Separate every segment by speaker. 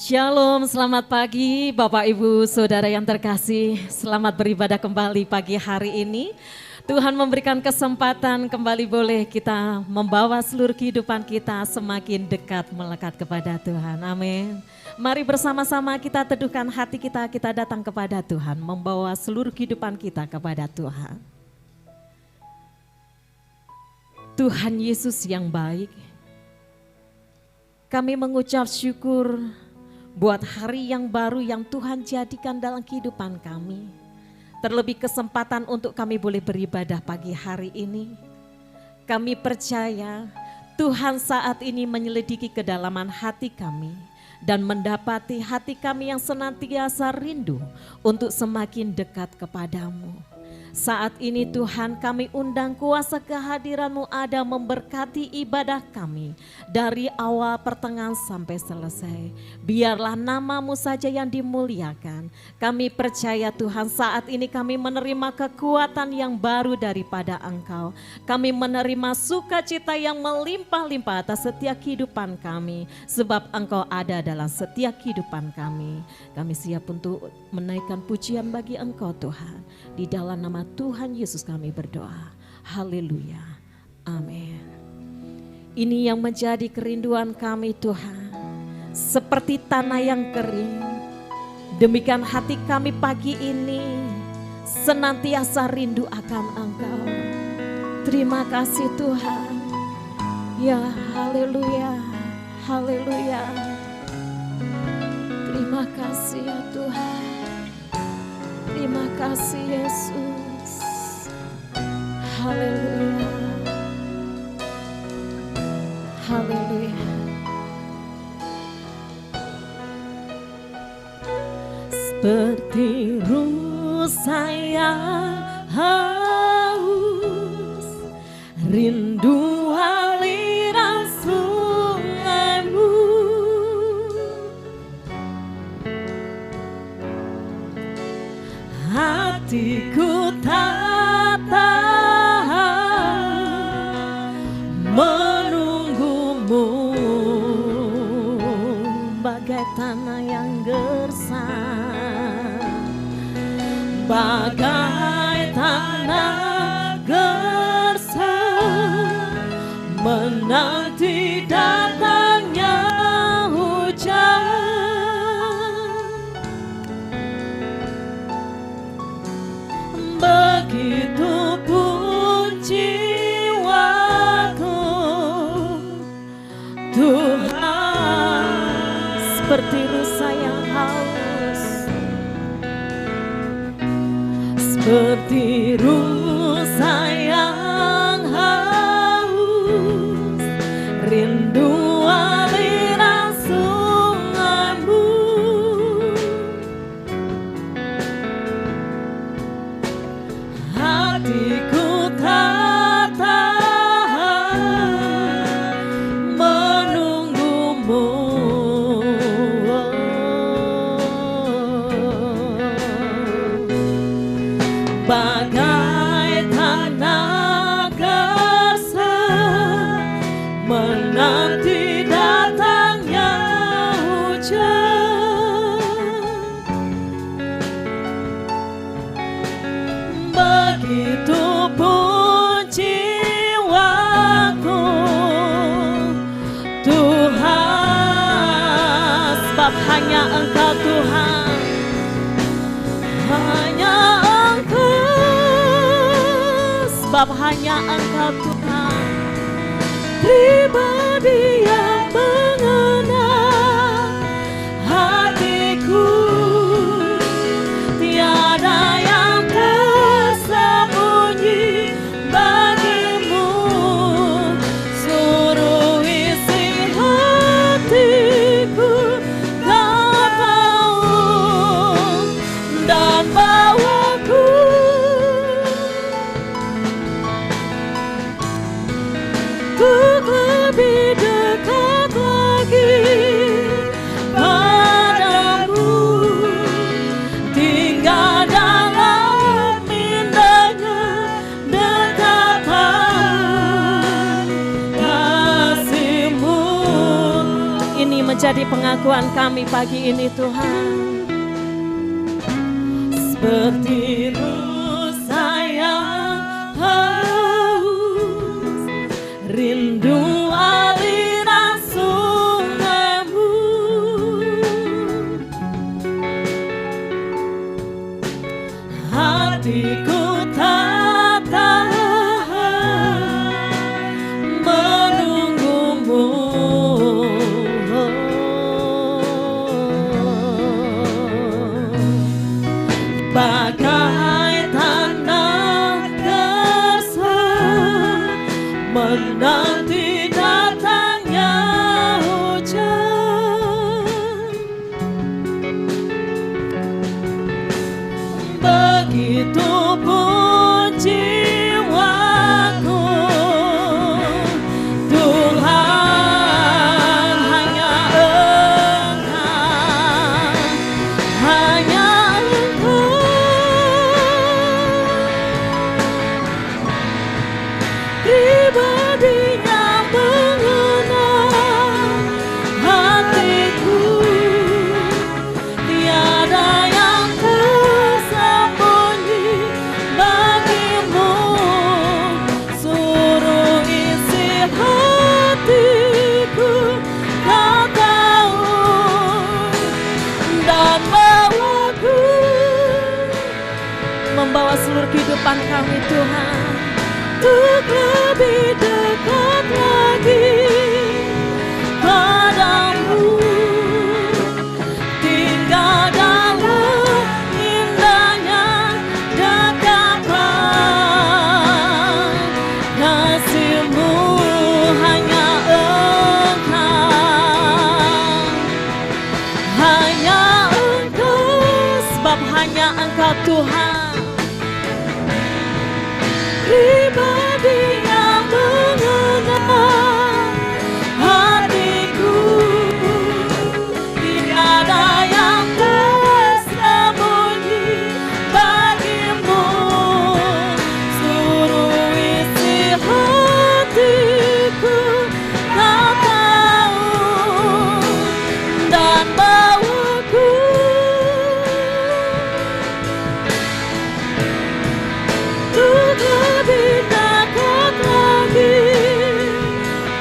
Speaker 1: Shalom, selamat pagi Bapak Ibu Saudara yang terkasih. Selamat beribadah kembali pagi hari ini. Tuhan memberikan kesempatan kembali boleh kita membawa seluruh kehidupan kita semakin dekat melekat kepada Tuhan. Amin. Mari bersama-sama kita teduhkan hati kita datang kepada Tuhan, membawa seluruh kehidupan kita kepada Tuhan. Tuhan Yesus yang baik, kami mengucap syukur buat hari yang baru yang Tuhan jadikan dalam kehidupan kami. Terlebih kesempatan untuk kami boleh beribadah pagi hari ini. Kami percaya Tuhan saat ini menyelidiki kedalaman hati kami dan mendapati hati kami yang senantiasa rindu untuk semakin dekat kepadamu. Saat ini Tuhan kami undang kuasa kehadiran-Mu ada memberkati ibadah kami dari awal pertengahan sampai selesai. Biarlah nama-Mu saja yang dimuliakan. Kami percaya Tuhan saat ini kami menerima kekuatan yang baru daripada Engkau. Kami menerima sukacita yang melimpah-limpah atas setiap kehidupan kami. Sebab Engkau ada dalam setiap kehidupan kami. Kami siap untuk menaikkan pujian bagi Engkau Tuhan. Di dalam nama Tuhan Yesus kami berdoa. Haleluya. Amin. Ini yang menjadi kerinduan kami Tuhan. Seperti tanah yang kering. Demikian hati kami pagi ini senantiasa rindu akan Engkau. Terima kasih Tuhan. Ya haleluya. Haleluya. Terima kasih ya Tuhan. Terima kasih Yesus. Haleluya. Haleluya. Seperti rusa yang haus, rindu aliran sungai-Mu. Hatiku tak tahan menunggu-Mu, bagai tanah yang gersang, bagai tanah gersang menanti datangnya hujan. Begitupun jiwaku Tuhan, seperti rusa yang haus, seperti rusa yang haus, rindu aliran sungai-Mu. Hatiku tak tahan menunggu-Mu, bagai tanah gersang menanti datangnya hujan. Begitupun jiwaku Tuhan, sebab hanya Engkau Tuhan, hanya Engkau, sebab hanya Engkau Tuhan, pribadi yang mengenal hatiku. Tiada yang tersembunyi bagimu, seluruh isi hatiku Kau tahu, dan bawaku untuk lebih dekat menjadi pengakuan kami pagi ini Tuhan. Seperti rusa yang haus, rindu aliran sungaimu, hatiku tak tahan menunggumu. Bagai tanah gersang menanti datangnya hujan, begitu pun jiwaku, Tuhan hanya Engkau, hanya pribadinya mengenal hatiku, tiada yang tersembunyi bagimu. Suruh isi hatiku, Kau tahu, dan bawaku, membawa seluruh kehidupan kami Tuhan untuk lebih dekat lagi padamu, tinggal dalam indahnya dekapan kasih-Mu, hanya Engkau, sebab hanya Engkau Tuhan, pribadi yang mengenal hatiku, tiada yang tersembunyi bagimu. Suruh isi hatiku, Kau tahu, dan bawaku untuk lebih dekat lagi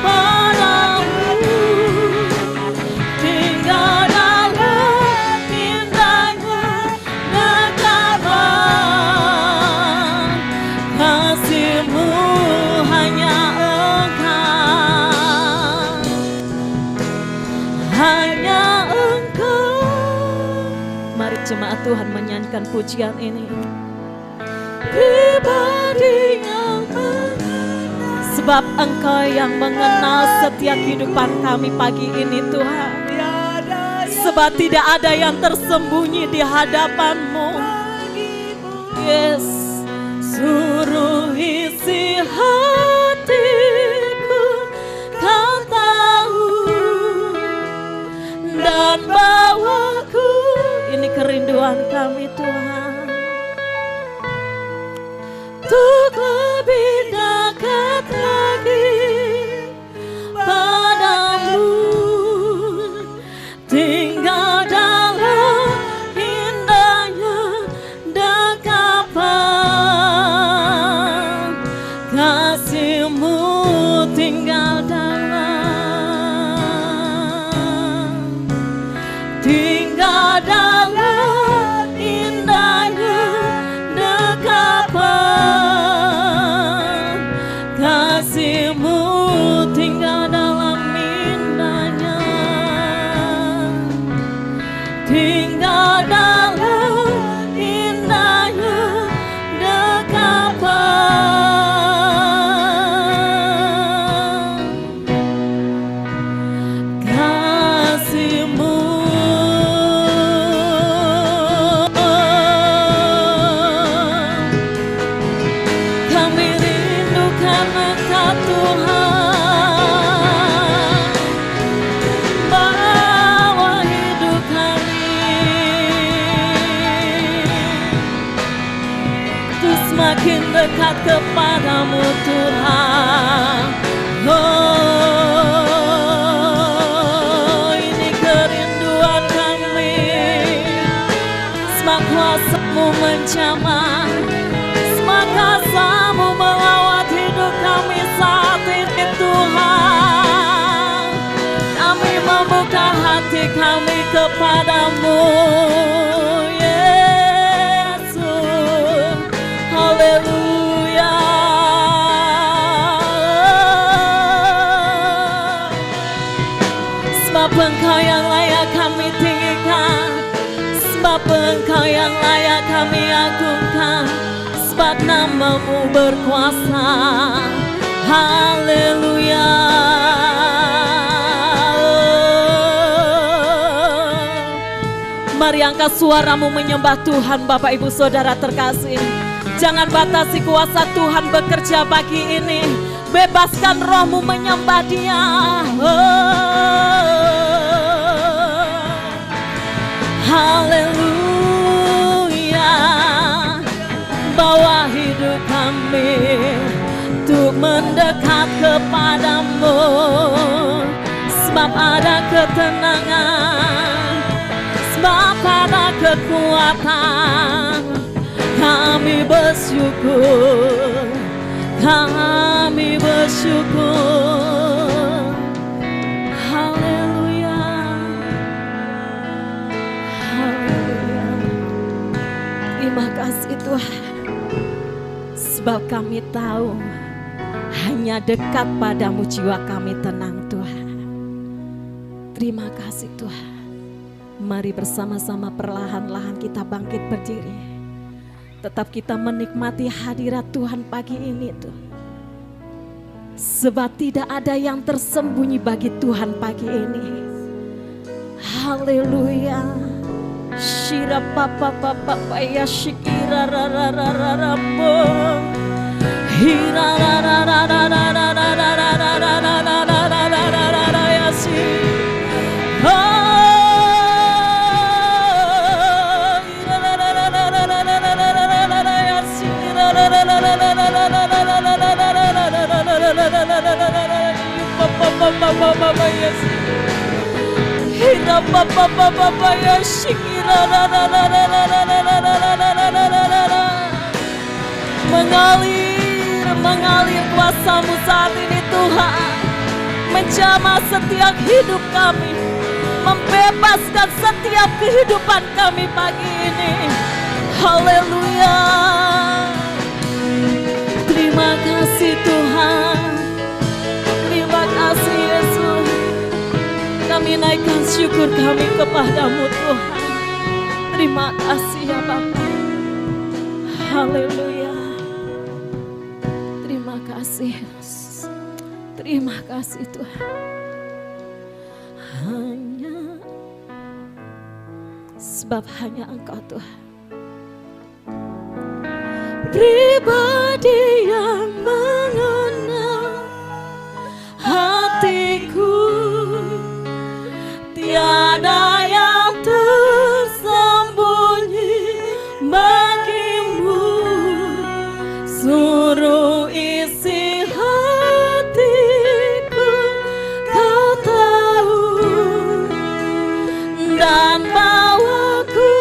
Speaker 1: padamu, tinggal dalam indahnya dekapan kasih-Mu, hanya Engkau. Mari jemaat Tuhan menyanyikan pujian ini. Pribadi yang mengenal, sebab Engkau yang mengenal setiap kehidupan kami pagi ini Tuhan. Sebab tidak ada yang tersembunyi di hadapan-Mu. Yes, suruh isi hatiku, Kau tahu, dan bawaku, ini kerinduan kami Tuhan, untuk lebih dekat lagi padamu, tinggal dalam indahnya dekapan kasih-Mu, tinggal dalam indahnya dekapan kasih-Mu, tinggal dalam indahnya, tinggal dalam indahnya dekapan kasih-Mu. Kami rindukan Engkau Tuhan, bawa hidup kami untuk semakin dekat kepadamu Tuhan. Oh, ini ancaman. Maka kamu melawat hidup kami saat ini Tuhan. Kami membuka hati kami kepadamu Yesus. Haleluya. Sebab Engkau yang layak kami tinggikan, sebab Engkau yang layak kami agungkan, sebab namamu berkuasa. Haleluya. Mari angkat suaramu menyembah Tuhan Bapak Ibu Saudara terkasih. Jangan batasi kuasa Tuhan bekerja pagi ini. Bebaskan rohmu menyembah Dia. Haleluya. Bawa hidup kami untuk mendekat kepadamu, sebab ada ketenangan, sebab ada kekuatan. Kami bersyukur, kami bersyukur. Haleluya. Haleluya. Terima kasih Tuhan. Sebab kami tahu hanya dekat padamu jiwa kami tenang Tuhan. Terima kasih Tuhan. Mari bersama-sama perlahan-lahan kita bangkit berdiri. Tetap kita menikmati hadirat Tuhan pagi ini Tuhan. Sebab tidak ada yang tersembunyi bagi Tuhan pagi ini. Haleluya. Shira papa papa ya shikira ra ra ra ra ra bo. Hira ra ra ra ra ra ra ra ra ra ra ra ra ra ra ra ra ra ra ya si. Mengalir kuasa-Mu saat ini Tuhan, menjamah setiap hidup kami, membebaskan setiap kehidupan kami pagi ini. Haleluya. Terima kasih Tuhan, terima kasih Yesus. Kami naikkan syukur kami kepadamu Tuhan. Terima kasih ya Bapa. Haleluya. Terima kasih Yesus. Terima kasih Tuhan. Sebab hanya Engkau Tuhan, pribadi yang mengenal hatiku. Tiada yang tersembunyi bagimu. Suruh isi hatiku, Kau tahu, dan bawaku,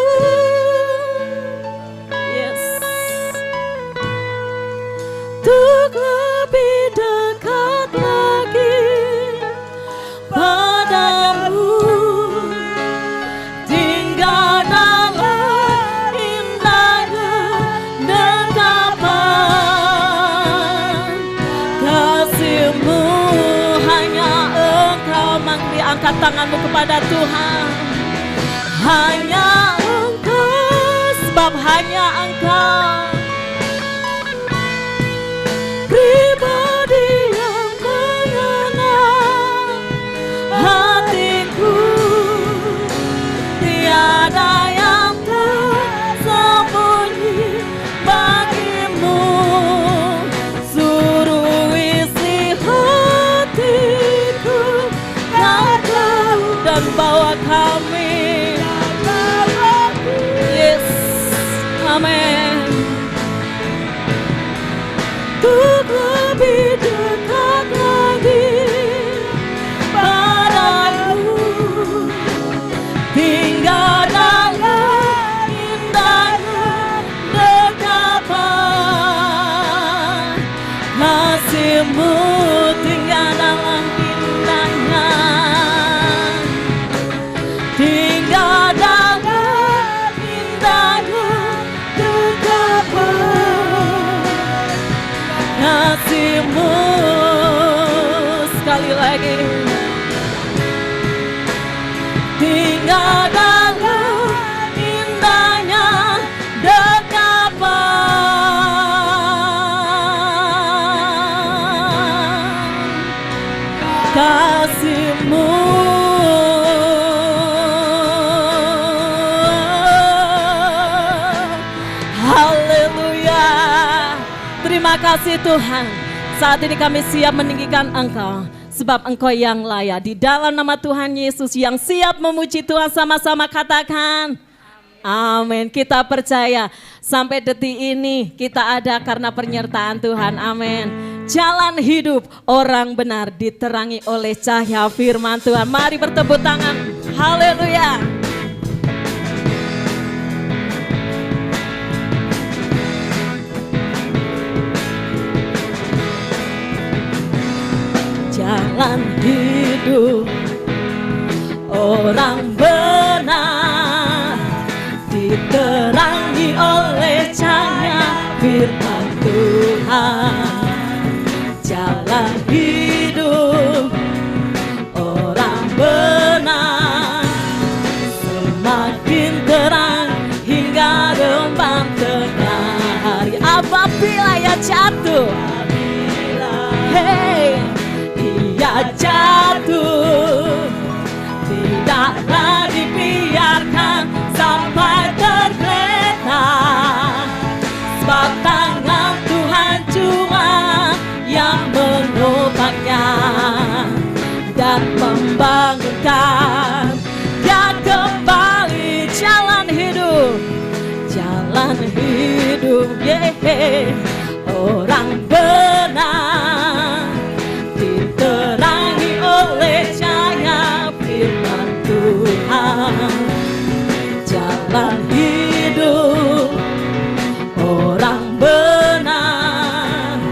Speaker 1: yes, untuk lebih dekat lagi padamu. Tinggal dalam indahnya dekapan kasih-Mu, hanya Engkau. Mari angkat tanganmu kepada Tuhan. Hanya Engkau, sebab hanya Engkau, pribadi yang mengenal hatiku. Tiada yang tersembunyi bagimu. Suruh isi hatiku, Kau tahu, dan bawa kami. Yes, amin. hingga dalam indahnya dekat kasih-Mu. Sekali lagi, hingga dalam indahnya dekapan kasih-Mu. Haleluya. Terima kasih Tuhan. Saat ini kami siap meninggikan Engkau, sebab Engkau yang layak. Di dalam nama Tuhan Yesus yang siap memuji Tuhan, sama-sama katakan amin. Kita percaya sampai detik ini kita ada karena penyertaan Tuhan. Amin. Jalan hidup orang benar diterangi oleh cahaya firman Tuhan. Mari bertepuk tangan. Haleluya. Jalan hidup orang benar diterangi oleh cahaya firman Tuhan. Jalan hidup orang benar semakin terang hingga rembang tengah hari. Apabila ia jatuh, hey, ia jatuh, tidaklah dibiarkan sampai tergeletak, sebab tangan Tuhan cuma yang menopangnya dan membangunkan dia kembali. Jalan hidup, yeah. Orang benar diterangi oleh cahaya firman Tuhan. Jalan hidup orang benar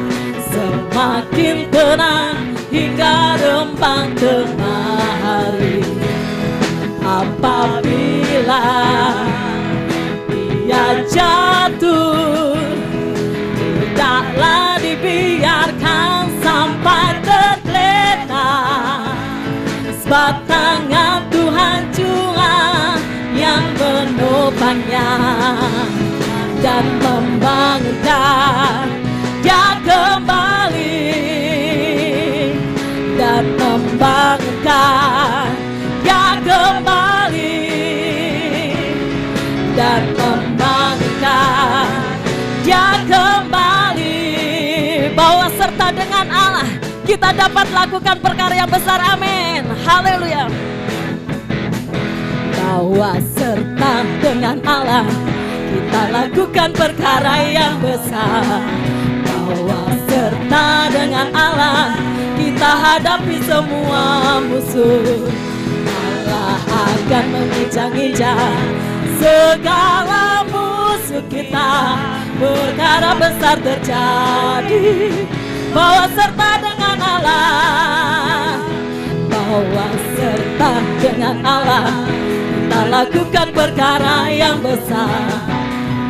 Speaker 1: semakin tenang hingga rembang tengah hari. Apabila ia jatuh, tidaklah dibiarkan sampai tergeletak, sebab tangan Tuhan cuma yang menopangnya dan membangunkan dia kembali, dan membangunkan dia kembali, dan membangunkan dia kembali. Bahwa serta dengan Allah kita dapat lakukan perkara yang besar. Amin. Haleluya. Bahwa serta dengan Allah kita lakukan perkara yang besar. Bahwa serta dengan Allah kita hadapi semua musuh. Allah akan menginjak-injak segala musuh kita. Perkara besar terjadi. Bahwa serta dengan Allah, bahwa serta dengan Allah kita lakukan perkara yang besar.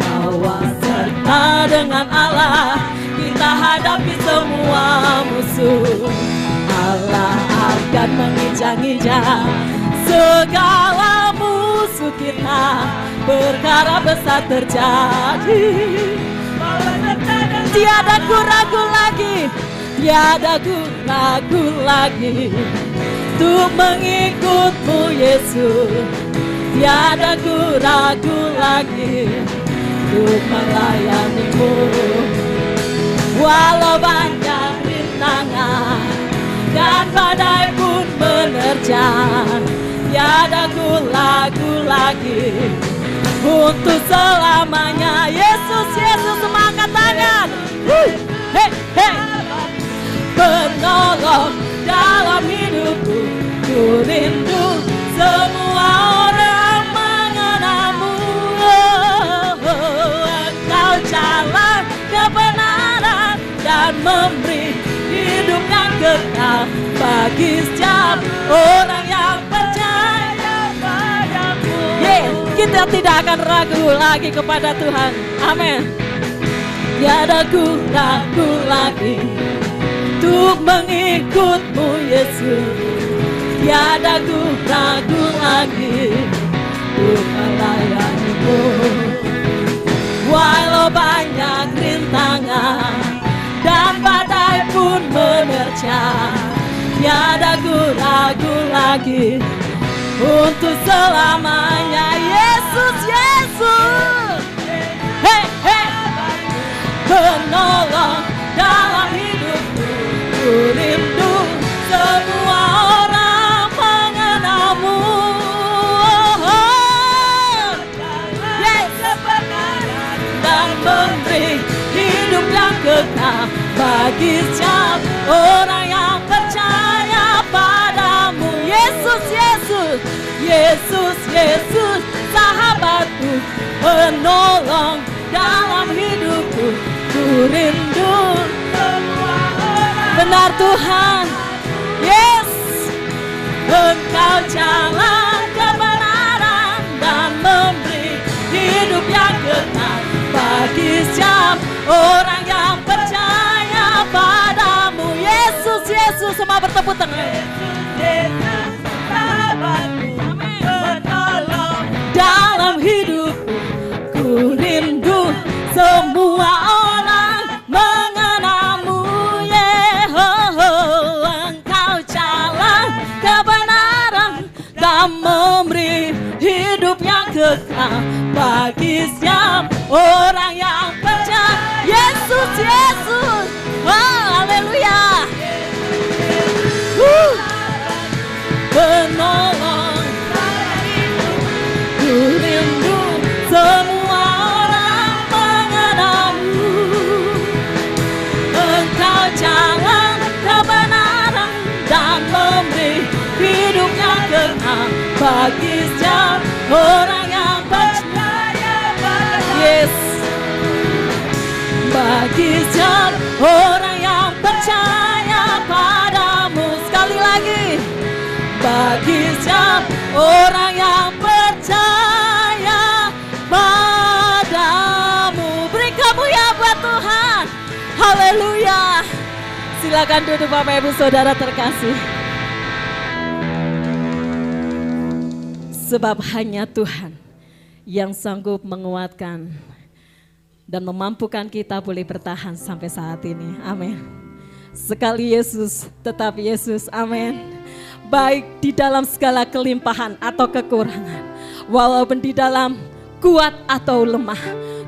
Speaker 1: Bahwa serta dengan Allah kita hadapi semua musuh. Allah akan menginjak-injak segala musuh kita. Perkara besar terjadi. Tiada ku ragu lagi, tiada ku ragu lagi untuk mengikut-Mu Yesus. Tiada ku ragu lagi untuk melayani-Mu. Walau banyak rintangan dan badai pun menerjang, tiada ku ragu lagi untuk selamanya. Yesus, Yesus, semangat tangan. Hey, hey. Penolong dalam hidupku, ku rindu semua orang mengenalmu. Engkau jalan kebenaran dan memberi hidup yang kekal bagi setiap orang yang percaya pada Saya tidak akan ragu lagi kepada Tuhan. Amin. Tiada ku ragu lagi untuk mengikut-Mu Yesus. Tiada ku ragu lagi untuk melayani-Mu. Walau banyak rintangan dan badai pun menerjang, tiada ku ragu lagi untuk selamanya. Yesus, Yesus, hey, hey, penolong dalam hidupku. Ku rindu semua orang mengenalmu. Yes, dan memberi hidup yang kekal bagi setiap orang yang percaya padamu. Yesus, Yesus, Yesus, Yesus, sahabatku, penolong dalam hidupku. Ku rindu benar Tuhan. Yes, Engkau jalan kebenaran dan memberi hidup yang kekal bagi setiap orang yang percaya padamu. Yesus, Yesus, semua bertepuk tangan. Yesus, sahabatku, penolong dalam hidupku. Ku rindu semua orang mengenalmu. Engkau jalan kebenaran dan memberi hidup yang kekal bagi setiap orang yang percaya. Yesus, Yesus, oh, haleluya. Penolong, ku rindu semua orang mengenalmu. Engkau jalan kebenaran dan memberi hidup yang kekal bagi setiap orang yang percaya padamu. Yes, bagi setiap orang yang percaya padamu. Sekali lagi, bagi setiap orang yang percaya padamu. Beri kemuliaan buat Tuhan. Haleluya. Silakan duduk Bapak Ibu Saudara terkasih. Sebab hanya Tuhan yang sanggup menguatkan dan memampukan kita boleh bertahan sampai saat ini. Amin. Sekali Yesus, tetap Yesus. Amin. Baik di dalam segala kelimpahan atau kekurangan, walaupun di dalam kuat atau lemah,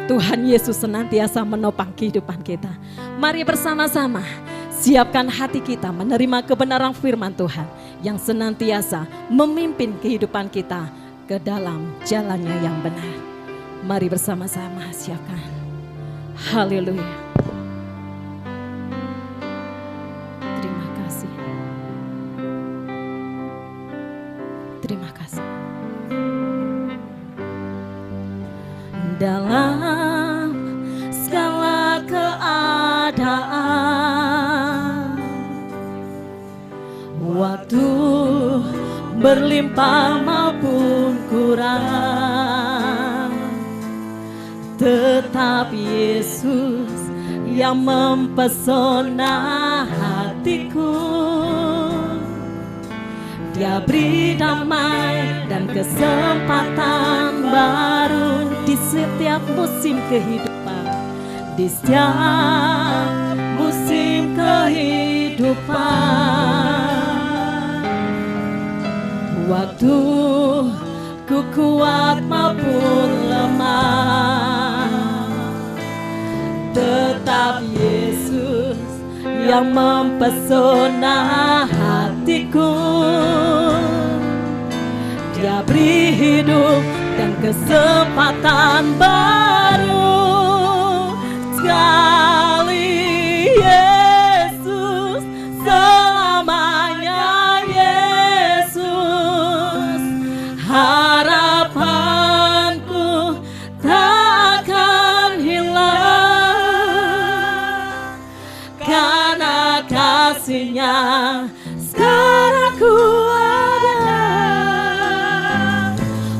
Speaker 1: Tuhan Yesus senantiasa menopang kehidupan kita. Mari bersama-sama siapkan hati kita menerima kebenaran firman Tuhan yang senantiasa memimpin kehidupan kita ke dalam jalannya yang benar. Mari bersama-sama siapkan. Haleluya. Terima kasih. Terima kasih. Dalam segala keadaan, waktu berlimpah maupun kurang, tetap Yesus yang mempesona hatiku. Dia beri damai dan kesempatan baru di setiap musim kehidupan, di setiap musim kehidupan. Waktu ku kuat maupun lemah, tetap Yesus yang mempesona hatiku. Dia beri hidup dan kesempatan baru. Sekali Yesus, selamanya Yesus. Harapanku takkan hilang, karena kasih-Nya sekarang ku ada.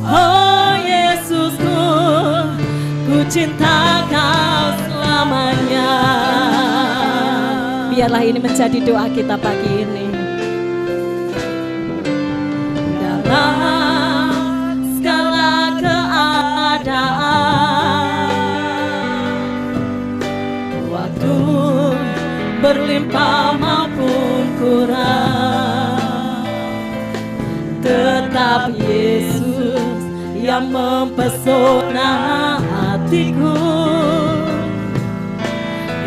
Speaker 1: Oh Yesus, cinta Kau selamanya. Biarlah ini menjadi doa kita pagi ini. Dalam segala keadaan, waktu berlimpah maupun kurang, tetap Yesus yang mempesona hatiku.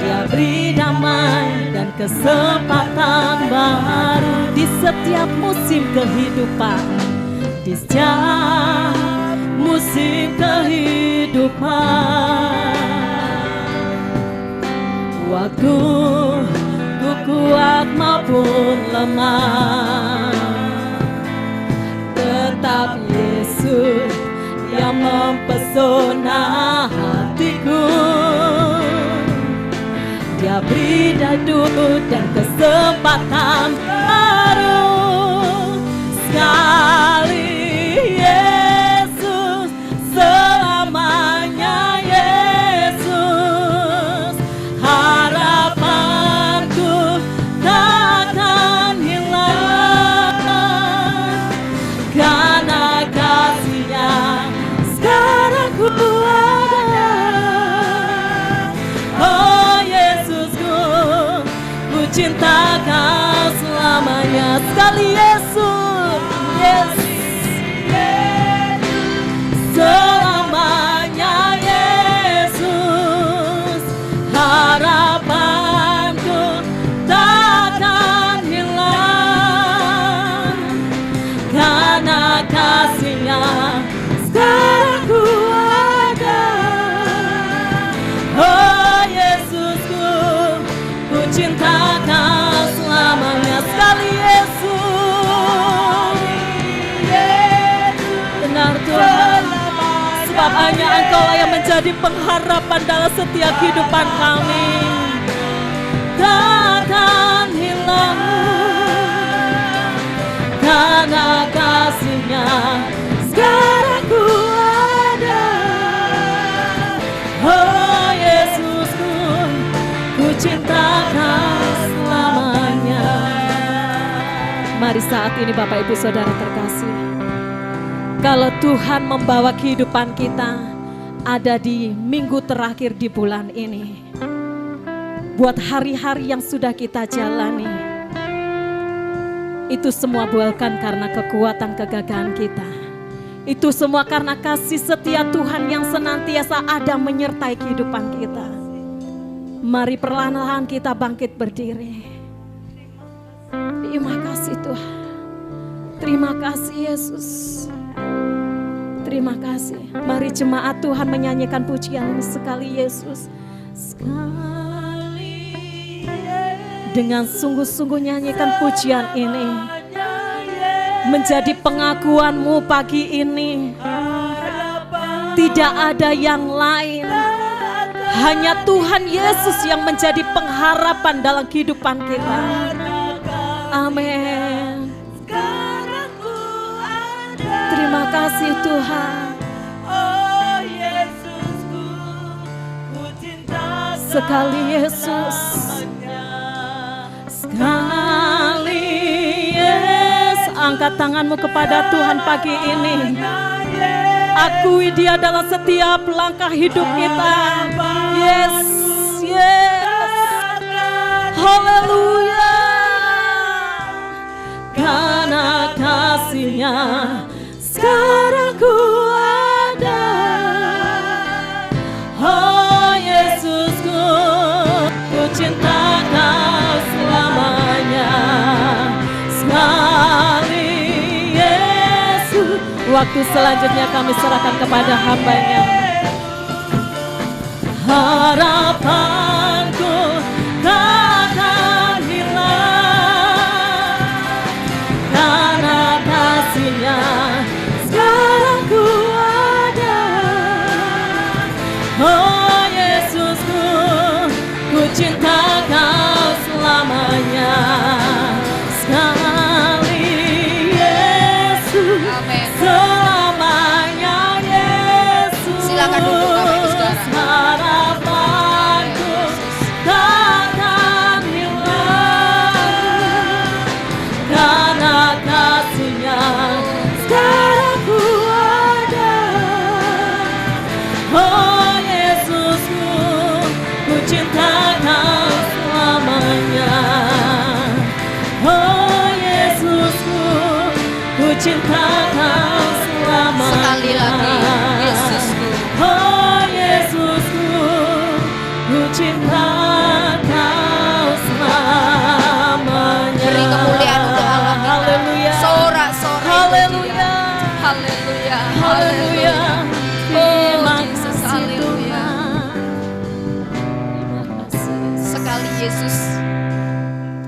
Speaker 1: Dia beri damai dan kesempatan baru di setiap musim kehidupan, di setiap musim kehidupan. Waktu ku kuat maupun lemah, tetap Yesus yang mempesona hatiku. Dia beri dadu dan kesempatan baru sekali. Yesus selamanya, Yesus harapanku takkan hilang, karena kasih-Nya sekarang ku ada. Oh Yesusku, ku cinta Kau selamanya. Sekali Yesus, selamanya Yesus harapanku takkan hilang, karena kasih-Nya sekarang ku ada. Oh Yesusku, ku cinta Kau selamanya. Sekali Yesus, benar Tuhan, sebab hanya Engkau yang menjadi pengharapan dalam setiap kehidupan kami. Takkan hilang, karena kasih-Nya sekarang ku ada. Oh Yesusku, ku cinta Kau selamanya. Mari saat ini Bapak Ibu Saudara terkasih, kalau Tuhan membawa kehidupan kita ada di minggu terakhir di bulan ini, buat hari-hari yang sudah kita jalani, itu semua bukan karena kekuatan kegagahan kita. Itu semua karena kasih setia Tuhan yang senantiasa ada menyertai kehidupan kita. Mari perlahan-lahan kita bangkit berdiri. Terima kasih Tuhan. Terima kasih Yesus. Terima kasih. Mari jemaat Tuhan menyanyikan pujian ini sekali Yesus. Sekali dengan sungguh-sungguh nyanyikan pujian ini, menjadi pengakuanmu pagi ini. Tidak ada yang lain, hanya Tuhan Yesus yang menjadi pengharapan dalam kehidupan kita. Amin. Terima kasih Tuhan. Sekali Yesus, sekali Yesus, angkat tanganmu kepada Tuhan pagi ini. Akui Dia dalam setiap langkah hidup kita. Yes, yes. Haleluya. Karena kasih-Nya sekarang ku ada. Oh Yesusku, ku cinta Kau selamanya. Sekali Yesus. Waktu selanjutnya kami serahkan kepada hamba-Nya. Harapanku takkan hilang, karena kasih-Nya sekarang ku ada. Oh Yesusku, ku cinta Kau selamanya. Sekali Yesus,
Speaker 2: Amen.
Speaker 1: selamanya Yesus.
Speaker 2: Silakan duduk Bapak Ibu Saudara.
Speaker 1: Haleluya. Terima
Speaker 2: Yesus,
Speaker 1: kasih
Speaker 2: haleluya.
Speaker 1: Tuhan. Terima kasih.
Speaker 2: Sekali Yesus,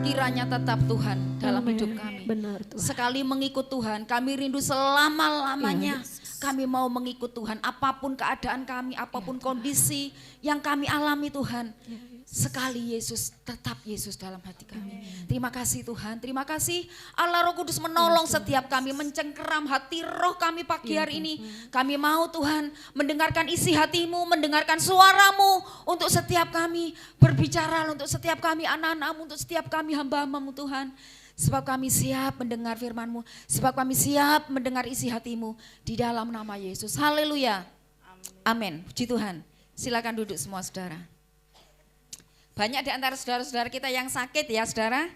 Speaker 2: kiranya tetap Tuhan dalam
Speaker 1: Amin.
Speaker 2: hidup kami.
Speaker 1: Benar Tuhan.
Speaker 2: Sekali mengikut Tuhan, kami rindu selama-lamanya. Kami mau mengikut Tuhan, apapun keadaan kami, apapun kondisi yang kami alami Tuhan. Sekali Yesus, tetap Yesus dalam hati kami. Terima kasih Tuhan, terima kasih Allah Roh Kudus menolong setiap kami, mencengkeram hati roh kami pagi hari ini. Kami mau Tuhan mendengarkan isi hatimu, mendengarkan suaramu untuk setiap kami. Berbicara untuk setiap kami anak-anakmu, untuk setiap kami hamba-hambamu Tuhan. Sebab kami siap mendengar firman-Mu, sebab kami siap mendengar isi hatimu di dalam nama Yesus. Haleluya. Amin. Puji Tuhan. Silakan duduk semua saudara. Banyak di antara saudara-saudara kita yang sakit ya saudara.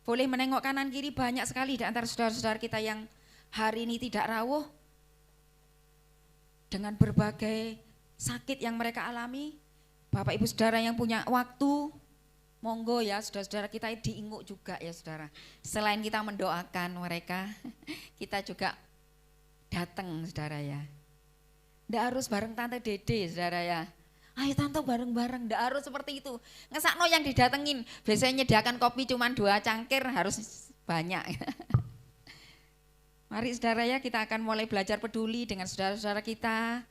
Speaker 2: Boleh menengok kanan kiri, banyak sekali di antara saudara-saudara kita yang hari ini tidak rawuh. Dengan berbagai sakit yang mereka alami. Bapak ibu saudara yang punya waktu, monggo ya saudara-saudara kita diinguk juga ya saudara. Selain kita mendoakan mereka, kita juga datang saudara ya. Nggak harus bareng Tante Dede saudara ya. Ayo tante bareng-bareng, nggak harus seperti itu. Ngesakno yang didatengin, biasanya nyediakan kopi cuma 2 cangkir harus banyak. Mari saudara ya, kita akan mulai belajar peduli dengan saudara-saudara kita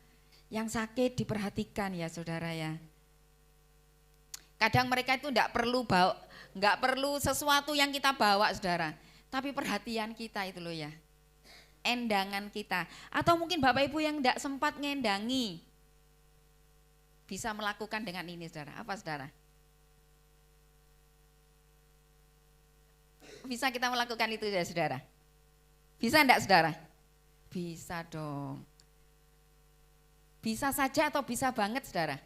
Speaker 2: yang sakit, diperhatikan ya saudara ya. Kadang mereka itu nggak perlu sesuatu yang kita bawa saudara, tapi perhatian kita itu loh ya, endangan kita. Atau mungkin Bapak Ibu yang nggak sempat ngendangi, bisa melakukan dengan ini saudara. Apa saudara? Bisa kita melakukan itu ya saudara? Bisa enggak saudara? Bisa dong. Bisa saja atau bisa banget saudara?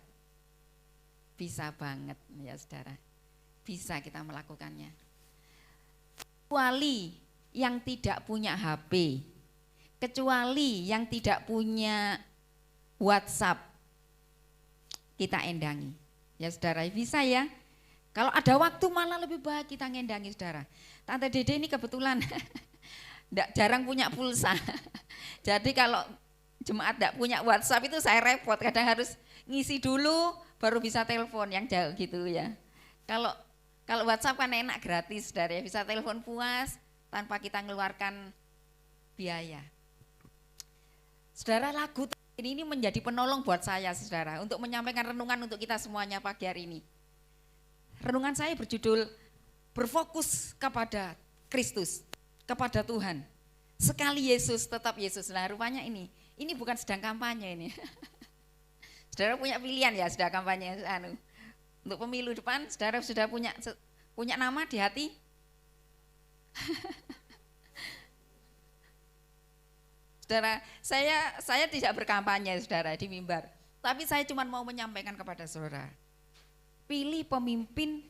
Speaker 2: Bisa banget ya saudara. Bisa kita melakukannya. Kecuali yang tidak punya HP, kecuali yang tidak punya WhatsApp, kita endangi. Ya saudara, bisa ya. Kalau ada waktu malah lebih baik kita ngendangi saudara. Tante Dede ini kebetulan jarang punya pulsa. Jadi kalau jemaat tidak punya WhatsApp itu saya repot. Kadang harus ngisi dulu baru bisa telepon yang jauh gitu ya. Kalau WhatsApp kan enak gratis saudara ya. Bisa telepon puas tanpa kita mengeluarkan biaya. Saudara, lagu ini menjadi penolong buat saya saudara untuk menyampaikan renungan untuk kita semuanya pagi hari ini. Renungan saya berjudul berfokus kepada Kristus, kepada Tuhan. Sekali Yesus tetap Yesus. Nah rupanya ini bukan sedang kampanye ini. Saudara punya pilihan ya sudah kampanye untuk pemilu depan. Saudara sudah punya nama di hati. Saudara, saya tidak berkampanye saudara di mimbar, tapi saya cuma mau menyampaikan kepada saudara, pilih pemimpin,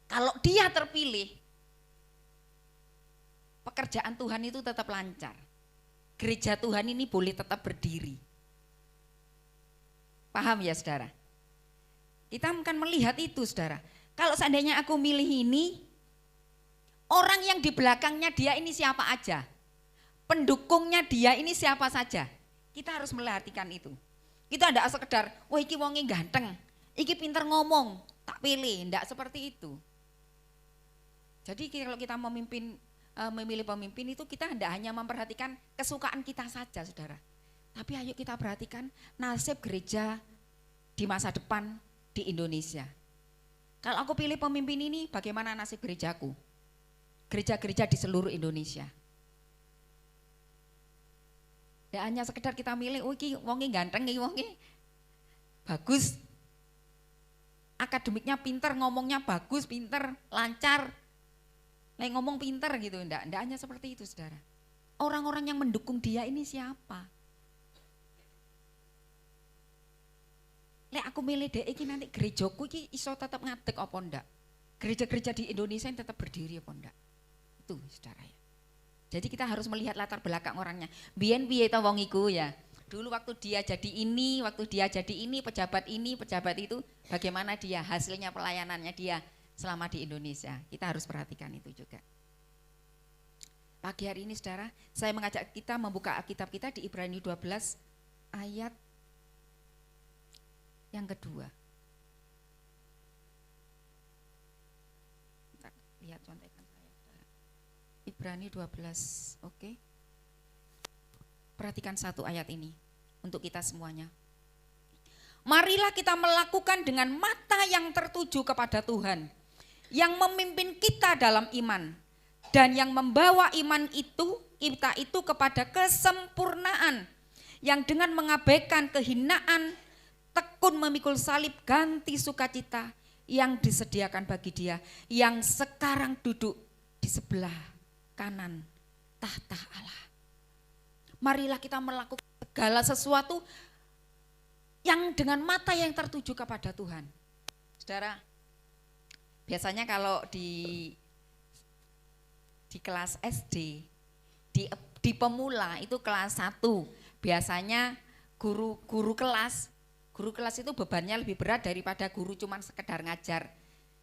Speaker 2: kalau dia terpilih, pekerjaan Tuhan itu tetap lancar, gereja Tuhan ini boleh tetap berdiri. Paham ya saudara? Kita akan melihat itu saudara, kalau seandainya aku milih ini, orang yang di belakangnya dia ini siapa aja, pendukungnya dia ini siapa saja, kita harus memperhatikan itu. Kita tidak sekedar, wah iki wonge ganteng, iki pinter ngomong, tak pilih, tidak seperti itu. Jadi kalau kita memilih pemimpin itu kita tidak hanya memperhatikan kesukaan kita saja saudara, tapi ayo kita perhatikan nasib gereja di masa depan di Indonesia. Kalau aku pilih pemimpin ini, bagaimana nasib gerejaku? Gereja-gereja di seluruh Indonesia. Ya hanya sekedar kita milih, oh iki wonge ganteng, iki wonge bagus, akademiknya pinter, ngomongnya bagus, pinter, lancar, ngomong pinter gitu, enggak hanya seperti itu saudara. Orang-orang yang mendukung dia ini siapa? Aku milih dek iki nanti gerejaku iki iso tetap ngadeg apa ndak? Gereja-gereja di Indonesia yang tetap berdiri apa ndak? Itu saudara ya. Jadi kita harus melihat latar belakang orangnya. Biyen piye ta wong iku ya. Dulu waktu dia jadi ini, pejabat itu, bagaimana dia, hasilnya pelayanannya dia selama di Indonesia. Kita harus perhatikan itu juga. Pagi hari ini saudara, saya mengajak kita membuka Alkitab kita di Ibrani 12 ayat yang kedua. Kita lihat contekan saya saudara. Ibrani 12, oke. Perhatikan satu ayat ini untuk kita semuanya. Marilah kita melakukan dengan mata yang tertuju kepada Tuhan, yang memimpin kita dalam iman, dan yang membawa iman kita itu kepada kesempurnaan, yang dengan mengabaikan kehinaan, tekun memikul salib, ganti sukacita yang disediakan bagi Dia, yang sekarang duduk di sebelah kanan tahta Allah. Marilah kita melakukan segala sesuatu yang dengan mata yang tertuju kepada Tuhan. Saudara, biasanya kalau di kelas SD, di pemula itu kelas 1, biasanya guru kelas itu bebannya lebih berat daripada guru cuman sekedar ngajar,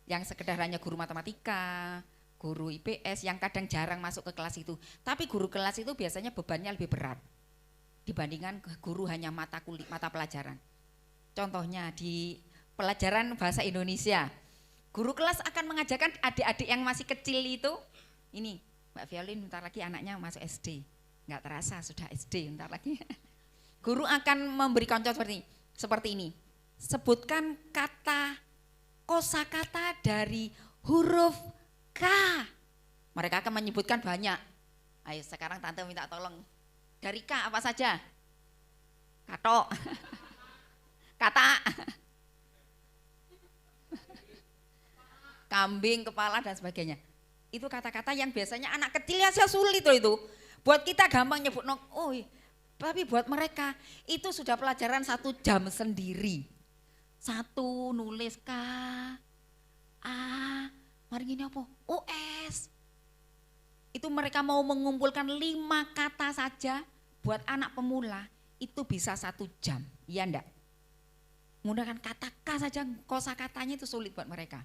Speaker 2: yang sekedar hanya guru matematika, guru IPS yang kadang jarang masuk ke kelas itu. Tapi guru kelas itu biasanya bebannya lebih berat dibandingkan guru hanya mata pelajaran. Contohnya di pelajaran bahasa Indonesia, guru kelas akan mengajarkan adik-adik yang masih kecil itu, ini Mbak Violin bentar lagi anaknya masuk SD, nggak terasa sudah SD bentar lagi. Guru akan memberi contoh seperti ini, sebutkan kata kosakata dari huruf K. Mereka akan menyebutkan banyak. Ayo sekarang tante minta tolong. Dari K apa saja? Katok. Kata. Kambing, kepala dan sebagainya. Itu kata-kata yang biasanya anak kecil ya sulit itu. Buat kita gampang nyebut tapi buat mereka itu sudah pelajaran 1 jam sendiri. 1 nulis K, A, mari gini apa? US. Itu mereka mau mengumpulkan 5 kata saja buat anak pemula itu bisa 1 jam, iya enggak? Menggunakan kata K saja, kosakatanya itu sulit buat mereka.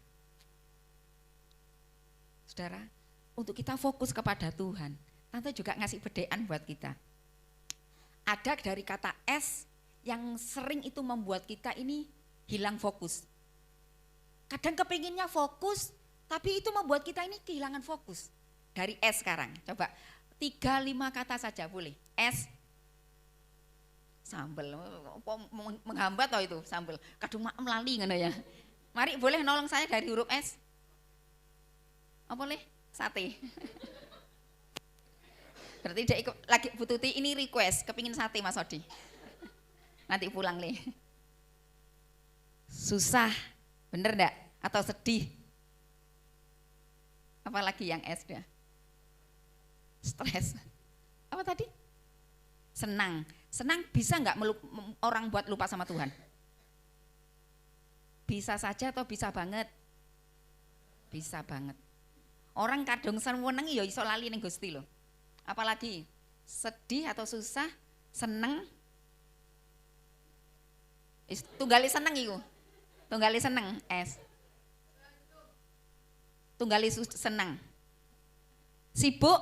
Speaker 2: Saudara, untuk kita fokus kepada Tuhan, Tante juga ngasih bedaan buat kita. Ada dari kata S yang sering itu membuat kita ini hilang fokus. Kadang kepinginnya fokus, tapi itu membuat kita ini kehilangan fokus. Dari S sekarang, coba 3-5 kata saja boleh. S, sambel, menghambat toh itu sambel. Kadung melali ngono ya. Mari boleh nolong saya dari huruf S. Apa boleh? Sate. Berarti dia ikut lagi Bu Tuti ini request, kepingin sate Mas Odi. Nanti pulang Le. Susah, bener enggak? Atau sedih? Apalagi yang S dah? Stres. Apa tadi? Senang. Senang bisa enggak orang buat lupa sama Tuhan? Bisa saja atau bisa banget? Bisa banget. Orang kadung seneng ya iso lali ning Gusti lho. Apalagi sedih atau susah, seneng. Tunggali seneng iku. Tunggali seneng S. Tunggali seneng. Sibuk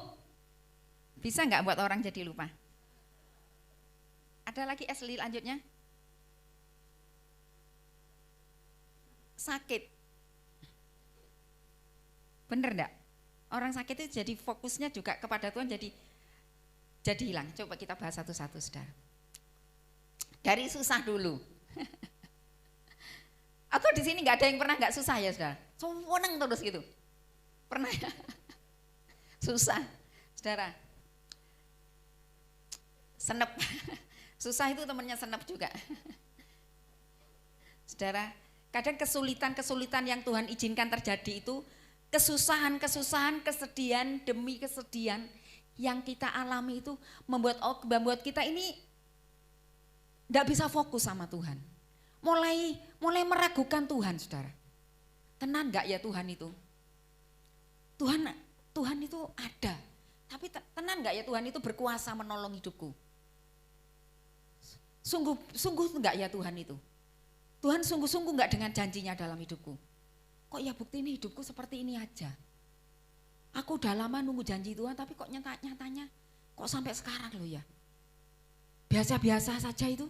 Speaker 2: bisa enggak buat orang jadi lupa? Ada lagi S lanjutnya? Sakit. Bener enggak? Orang sakit itu jadi fokusnya juga kepada Tuhan jadi hilang. Coba kita bahas satu-satu Saudara. Dari susah dulu. Atau di sini enggak ada yang pernah enggak susah ya Saudara? Seneng terus gitu. Pernah ya? Susah. Saudara. Senep. Susah itu temannya senep juga. Saudara, kadang kesulitan-kesulitan yang Tuhan izinkan terjadi itu, kesusahan-kesusahan, kesedihan demi kesedihan yang kita alami itu membuat kita ini tidak bisa fokus sama Tuhan. Mulai meragukan Tuhan, Saudara. Tenan enggak ya Tuhan itu? Tuhan itu ada. Tapi tenan enggak ya Tuhan itu berkuasa menolong hidupku? Sungguh enggak ya Tuhan itu? Tuhan sungguh-sungguh enggak dengan janjinya dalam hidupku? Kok ya bukti ini hidupku seperti ini aja? Aku udah lama nunggu janji Tuhan tapi kok nyatanya kok sampai sekarang loh ya. Biasa-biasa saja itu.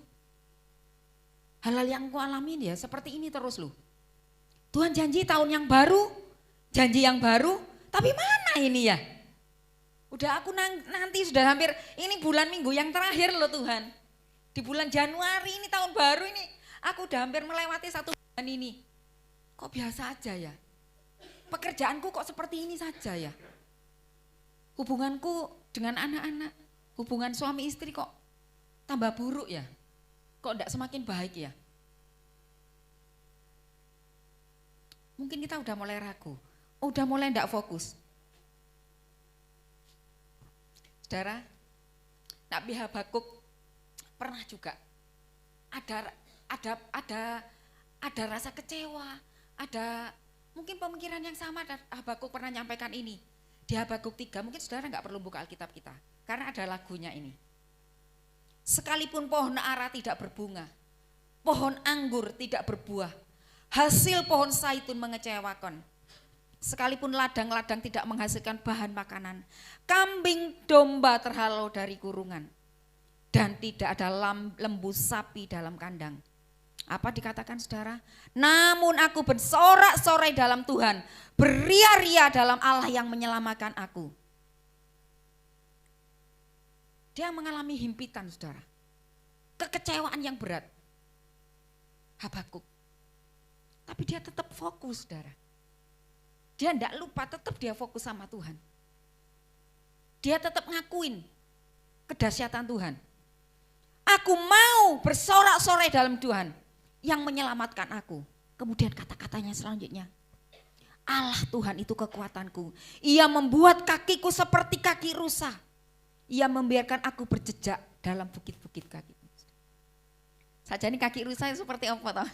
Speaker 2: Hal-hal yang aku alamin ya seperti ini terus loh. Tuhan janji tahun yang baru, janji yang baru, tapi mana ini ya? Udah aku nanti sudah hampir, ini bulan minggu yang terakhir loh Tuhan. Di bulan Januari ini tahun baru ini, aku udah hampir melewati 1 bulan ini. Kok biasa aja ya? Pekerjaanku kok seperti ini saja ya? Hubunganku dengan anak-anak, hubungan suami istri kok tambah buruk ya? Kok enggak semakin baik ya? Mungkin kita udah mulai ragu, udah mulai enggak fokus. Saudara, Nabi Habakuk pernah juga ada rasa kecewa, ada mungkin pemikiran yang sama. Habakuk pernah nyampaikan ini di Habakuk 3. Mungkin saudara enggak perlu buka Alkitab kita, karena ada lagunya ini. Sekalipun pohon ara tidak berbunga, pohon anggur tidak berbuah, hasil pohon zaitun mengecewakan. Sekalipun ladang-ladang tidak menghasilkan bahan makanan, kambing domba terhalau dari kurungan, dan tidak ada lembu sapi dalam kandang. Apa dikatakan saudara? Namun aku bersorak-sorai dalam Tuhan, beria-ria dalam Allah yang menyelamatkan aku. Dia mengalami himpitan saudara, kekecewaan yang berat. Habakuk. Tapi dia tetap fokus saudara. Dia tidak lupa, tetap dia fokus sama Tuhan. Dia tetap ngakuin kedahsyatan Tuhan. Aku mau bersorak-sorai dalam Tuhan yang menyelamatkan aku. Kemudian kata-katanya selanjutnya, Allah Tuhan itu kekuatanku. Ia membuat kakiku seperti kaki rusa. Ia membiarkan aku berjejak dalam bukit-bukit kaki. Saja ini kaki rusa seperti apa?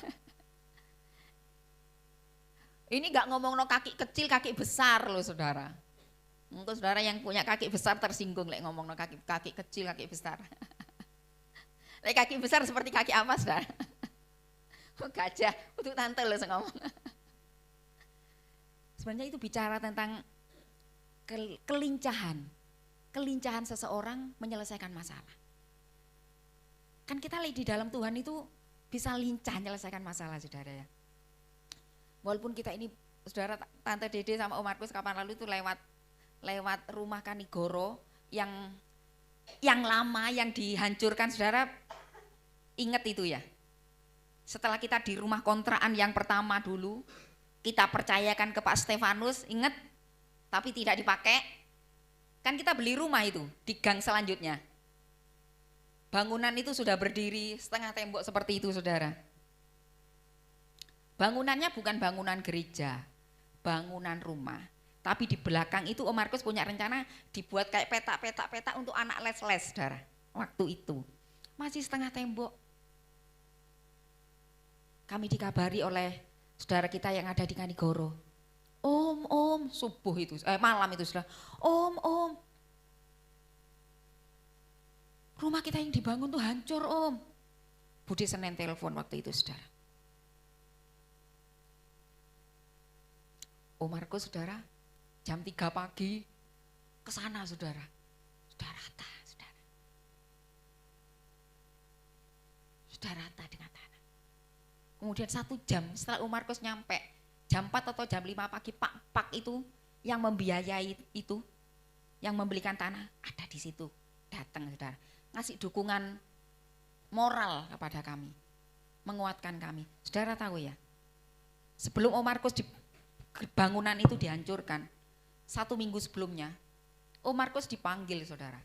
Speaker 2: Ini gak ngomong no kaki kecil, kaki besar loh saudara. Untuk saudara yang punya kaki besar tersinggung lek ngomong no kaki kecil, kaki besar. Lek kaki besar seperti kaki apa saudara? Gajah, untuk tante loh ngomong. Sebenarnya itu bicara tentang kelincahan seseorang menyelesaikan masalah. Kan kita lihat di dalam Tuhan itu bisa lincah menyelesaikan masalah saudara ya. Walaupun kita ini saudara Tante Dede sama Om Markus kapan lalu itu lewat rumah Kanigoro yang lama yang dihancurkan saudara, ingat itu ya. Setelah kita di rumah kontrakan yang pertama dulu kita percayakan ke Pak Stefanus, ingat, tapi tidak dipakai. Kan kita beli rumah itu di gang selanjutnya. Bangunan itu sudah berdiri setengah tembok seperti itu saudara. Bangunannya bukan bangunan gereja, bangunan rumah. Tapi di belakang itu Om Markus punya rencana dibuat kayak petak untuk anak les-les saudara. Waktu itu masih setengah tembok. Kami dikabari oleh saudara kita yang ada di Kanigoro. Om, subuh itu, malam itu saudara. Om, rumah kita yang dibangun tuh hancur Om. Budi Senin telepon waktu itu saudara. Om Markus saudara, jam 3 pagi ke sana saudara. Sudah rata saudara. Sudah rata dengan tanah. Kemudian 1 jam setelah Om Markus nyampe, jam 4 atau jam 5 pagi Pak itu yang membiayai itu, yang membelikan tanah ada di situ. Datang saudara, ngasih dukungan moral kepada kami, menguatkan kami. Saudara tahu ya, sebelum Om Markus bangunan itu dihancurkan, 1 minggu sebelumnya Om Markus dipanggil saudara.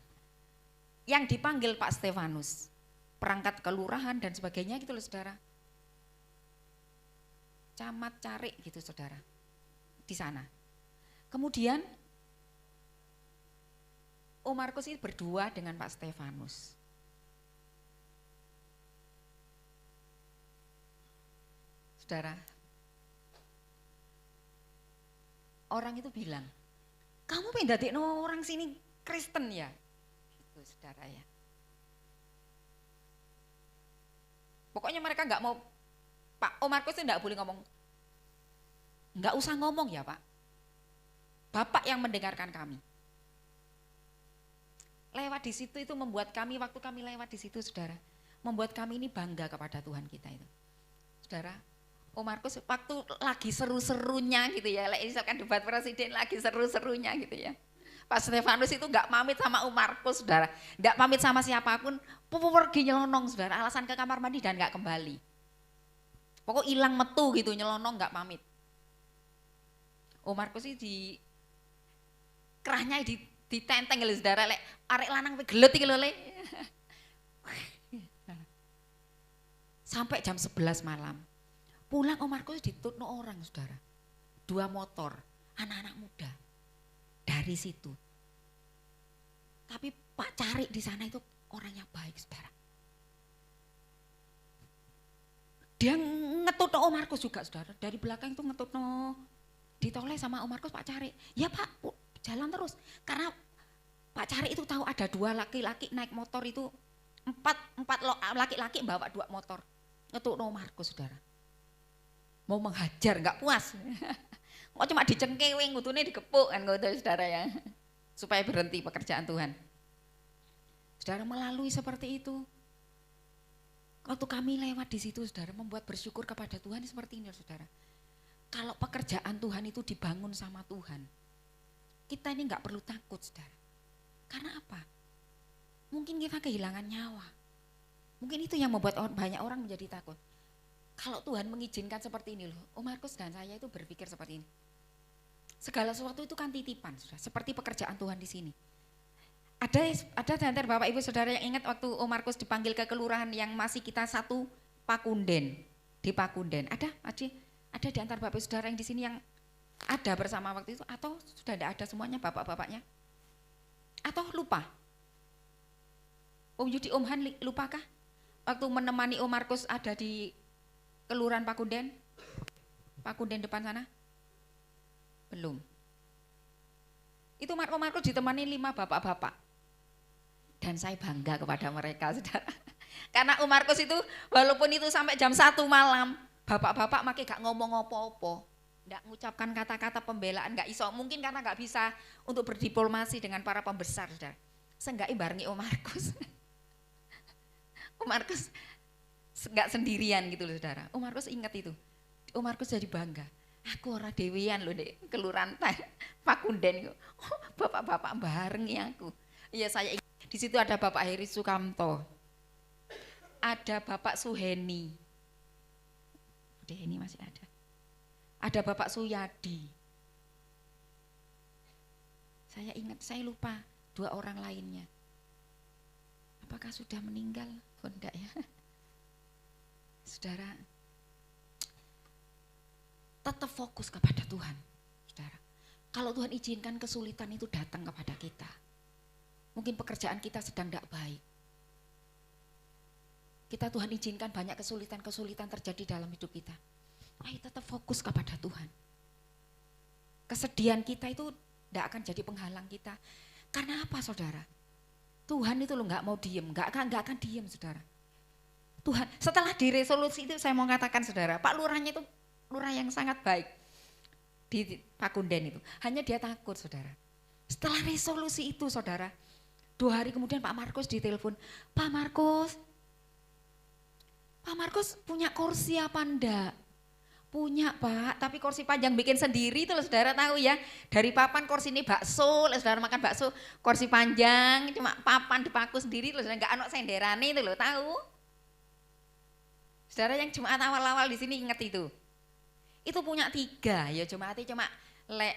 Speaker 2: Yang dipanggil Pak Stefanus, perangkat kelurahan dan sebagainya gitu loh saudara. Camat Carik gitu saudara, di sana. Kemudian Om Markus ini berdua dengan Pak Stefanus. Saudara, orang itu bilang, kamu pengen dadekno orang sini Kristen ya? Itu saudara ya. Pokoknya mereka nggak mau, Pak Om Markus itu nggak boleh ngomong. Nggak usah ngomong ya Pak. Bapak yang mendengarkan kami. Lewat di situ itu membuat kami, waktu kami lewat di situ saudara, membuat kami ini bangga kepada Tuhan kita itu. Saudara, Om Markus waktu lagi seru-serunya gitu ya, misalkan debat presiden lagi seru-serunya gitu ya. Pak Stefanus itu enggak pamit sama Om Markus saudara, enggak pamit sama siapapun, pergi nyelonong saudara, alasan ke kamar mandi dan enggak kembali. Pokok hilang metu gitu, nyelonong enggak pamit. Om Markus ini di kerahnya ditenteng lho saudara, lek arek lanang pe gelet iki lho le. Sampai jam 11 malam. Pulang Om Markus ditutno orang saudara. 2 motor, anak-anak muda. Dari situ. Tapi Pak Cari di sana itu orang yang baik saudara. Dia ngetutno Om Markus juga saudara. Dari belakang itu ngetutno. Ditoleh sama Om Markus Pak Cari. Ya Pak, jalan terus. Karena Pak Cari itu tahu ada 2 laki-laki naik motor itu, 4 laki-laki bawa 2 motor. Ngetutno Om Markus saudara. Mau menghajar enggak puas. Kok cuma dicengkewing, ngutune digepuk kan gitu saudara ya. Supaya berhenti pekerjaan Tuhan. Saudara melalui seperti itu. Waktu kami lewat di situ saudara membuat bersyukur kepada Tuhan seperti ini saudara. Kalau pekerjaan Tuhan itu dibangun sama Tuhan, kita ini enggak perlu takut saudara. Karena apa? Mungkin kita kehilangan nyawa. Mungkin itu yang membuat banyak orang menjadi takut. Kalau Tuhan mengizinkan seperti ini loh, Om Markus dan saya itu berpikir seperti ini. Segala sesuatu itu kan titipan, sudah seperti pekerjaan Tuhan di sini. Ada di antara Bapak Ibu Saudara yang ingat waktu Om Markus dipanggil ke kelurahan yang masih kita satu Pakunden, di Pakunden. Ada di antara Bapak Ibu Saudara yang di sini yang ada bersama waktu itu atau sudah tidak ada semuanya bapak-bapaknya? Atau lupa? Om Yudi, Om Han lupakah? Waktu menemani Om Markus ada di kelurahan Pakunden? Pakunden depan sana? Belum. Itu Om Markus ditemani 5 bapak-bapak. Dan saya bangga kepada mereka saudara. Karena Om Markus itu walaupun itu sampai jam 1 malam, bapak-bapak makin gak ngomong apa-apa. Enggak mengucapkan kata-kata pembelaan, enggak iso. Mungkin karena enggak bisa untuk berdiplomasi dengan para pembesar saudara. Seenggaknya barengi Om Markus. Om Markus enggak sendirian gitu loh saudara. Om Markus ingat itu. Om Markus jadi bangga. Aku ora dewean loh dek kelurahan Pakunden itu. Oh, bapak-bapak barengi aku. Iya saya ingat. Di situ ada Bapak Heri Sukamto. Ada Bapak Suheni. Ini masih ada. Ada Bapak Suyadi. Saya ingat, saya lupa 2 orang lainnya. Apakah sudah meninggal? Oh, enggak ya. Saudara, tetap fokus kepada Tuhan. Saudara, kalau Tuhan izinkan kesulitan itu datang kepada kita, mungkin pekerjaan kita sedang tidak baik. Tuhan izinkan banyak kesulitan-kesulitan terjadi dalam hidup kita. Ayo tetap fokus kepada Tuhan. Kesedihan kita itu tidak akan jadi penghalang kita. Karena apa saudara? Tuhan itu loh nggak mau diem, nggak akan diem saudara. Tuhan setelah diresolusi itu saya mau katakan saudara, Pak Lurahnya itu lurah yang sangat baik di Pakunden itu. Hanya dia takut saudara. Setelah resolusi itu saudara, 2 hari kemudian Pak Markus ditelepon, Pak Markus punya kursi apa enggak? Punya Pak, tapi kursi panjang bikin sendiri itu loh saudara tahu ya. Dari papan kursi ini bakso, saudara makan bakso, kursi panjang cuma papan dipaku sendiri loh saudara, enggak ana senderane itu loh tahu. Saudara yang Jumat awal-awal di sini ingat itu. Itu punya 3 ya cuma lek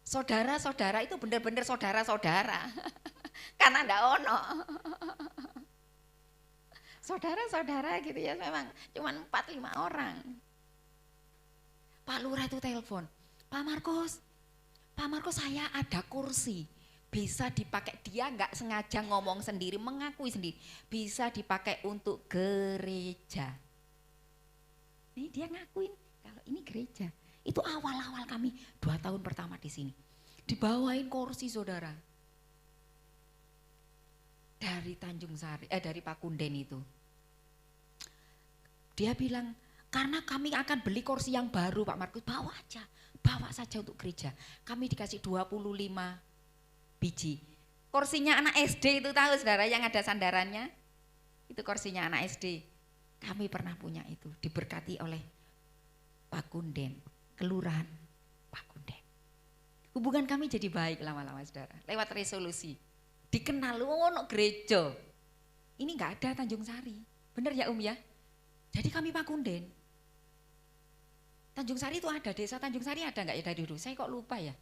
Speaker 2: saudara-saudara itu benar-benar saudara-saudara. Karena enggak ono. Saudara-saudara gitu ya memang cuma 4-5 orang. Pak Lurah itu telepon, Pak Markus saya ada kursi, bisa dipakai, dia nggak sengaja ngomong sendiri, mengakui sendiri, bisa dipakai untuk gereja. Ini dia ngakuin kalau ini gereja. Itu awal-awal kami 2 tahun pertama di sini, dibawain kursi saudara. Dari Tanjung Sari, dari Pakunden itu. Dia bilang, karena kami akan beli kursi yang baru Pak Markus, bawa aja. bawa saja untuk gereja. Kami dikasih 25 biji. Kursinya anak SD itu tahu saudara yang ada sandarannya? Itu kursinya anak SD. Kami pernah punya itu, diberkati oleh Pak Kunden, kelurahan Pak Kunden. Hubungan kami jadi baik lama-lama saudara, lewat resolusi. Dikenal, ono gereja. Ini enggak ada Tanjung Sari, benar ya ya? Jadi kami Pak Kunden. Tanjung Sari itu ada, desa Tanjung Sari ada enggak ya dari dulu? Saya kok lupa ya.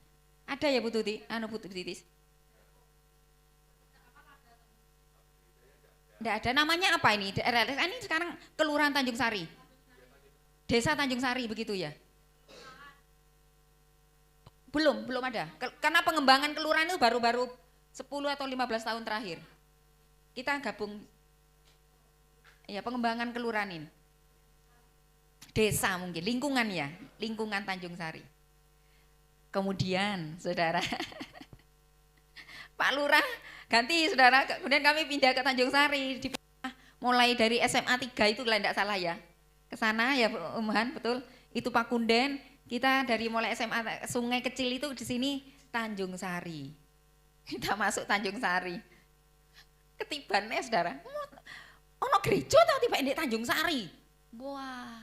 Speaker 2: Ada ya Bu Tuti? Bu Titis? Enggak ada, namanya apa ini? Ini sekarang Kelurahan Tanjung Sari. Desa Tanjung Sari begitu ya? Belum ada. Karena pengembangan kelurahan itu baru-baru 10 atau 15 tahun terakhir. Kita gabung ya pengembangan kelurahan ini. Desa mungkin, lingkungan ya, lingkungan Tanjung Sari. Kemudian saudara, Pak Lurah ganti saudara, kemudian kami pindah ke Tanjung Sari, mulai dari SMA 3 itu kalau tidak salah ya, ke sana ya Han, betul, itu Pak Kunden, kita dari mulai SMA sungai kecil itu di sini Tanjung Sari, kita masuk Tanjung Sari, ketibannya saudara, ono gereja atau tiba di Tanjung Sari, wah,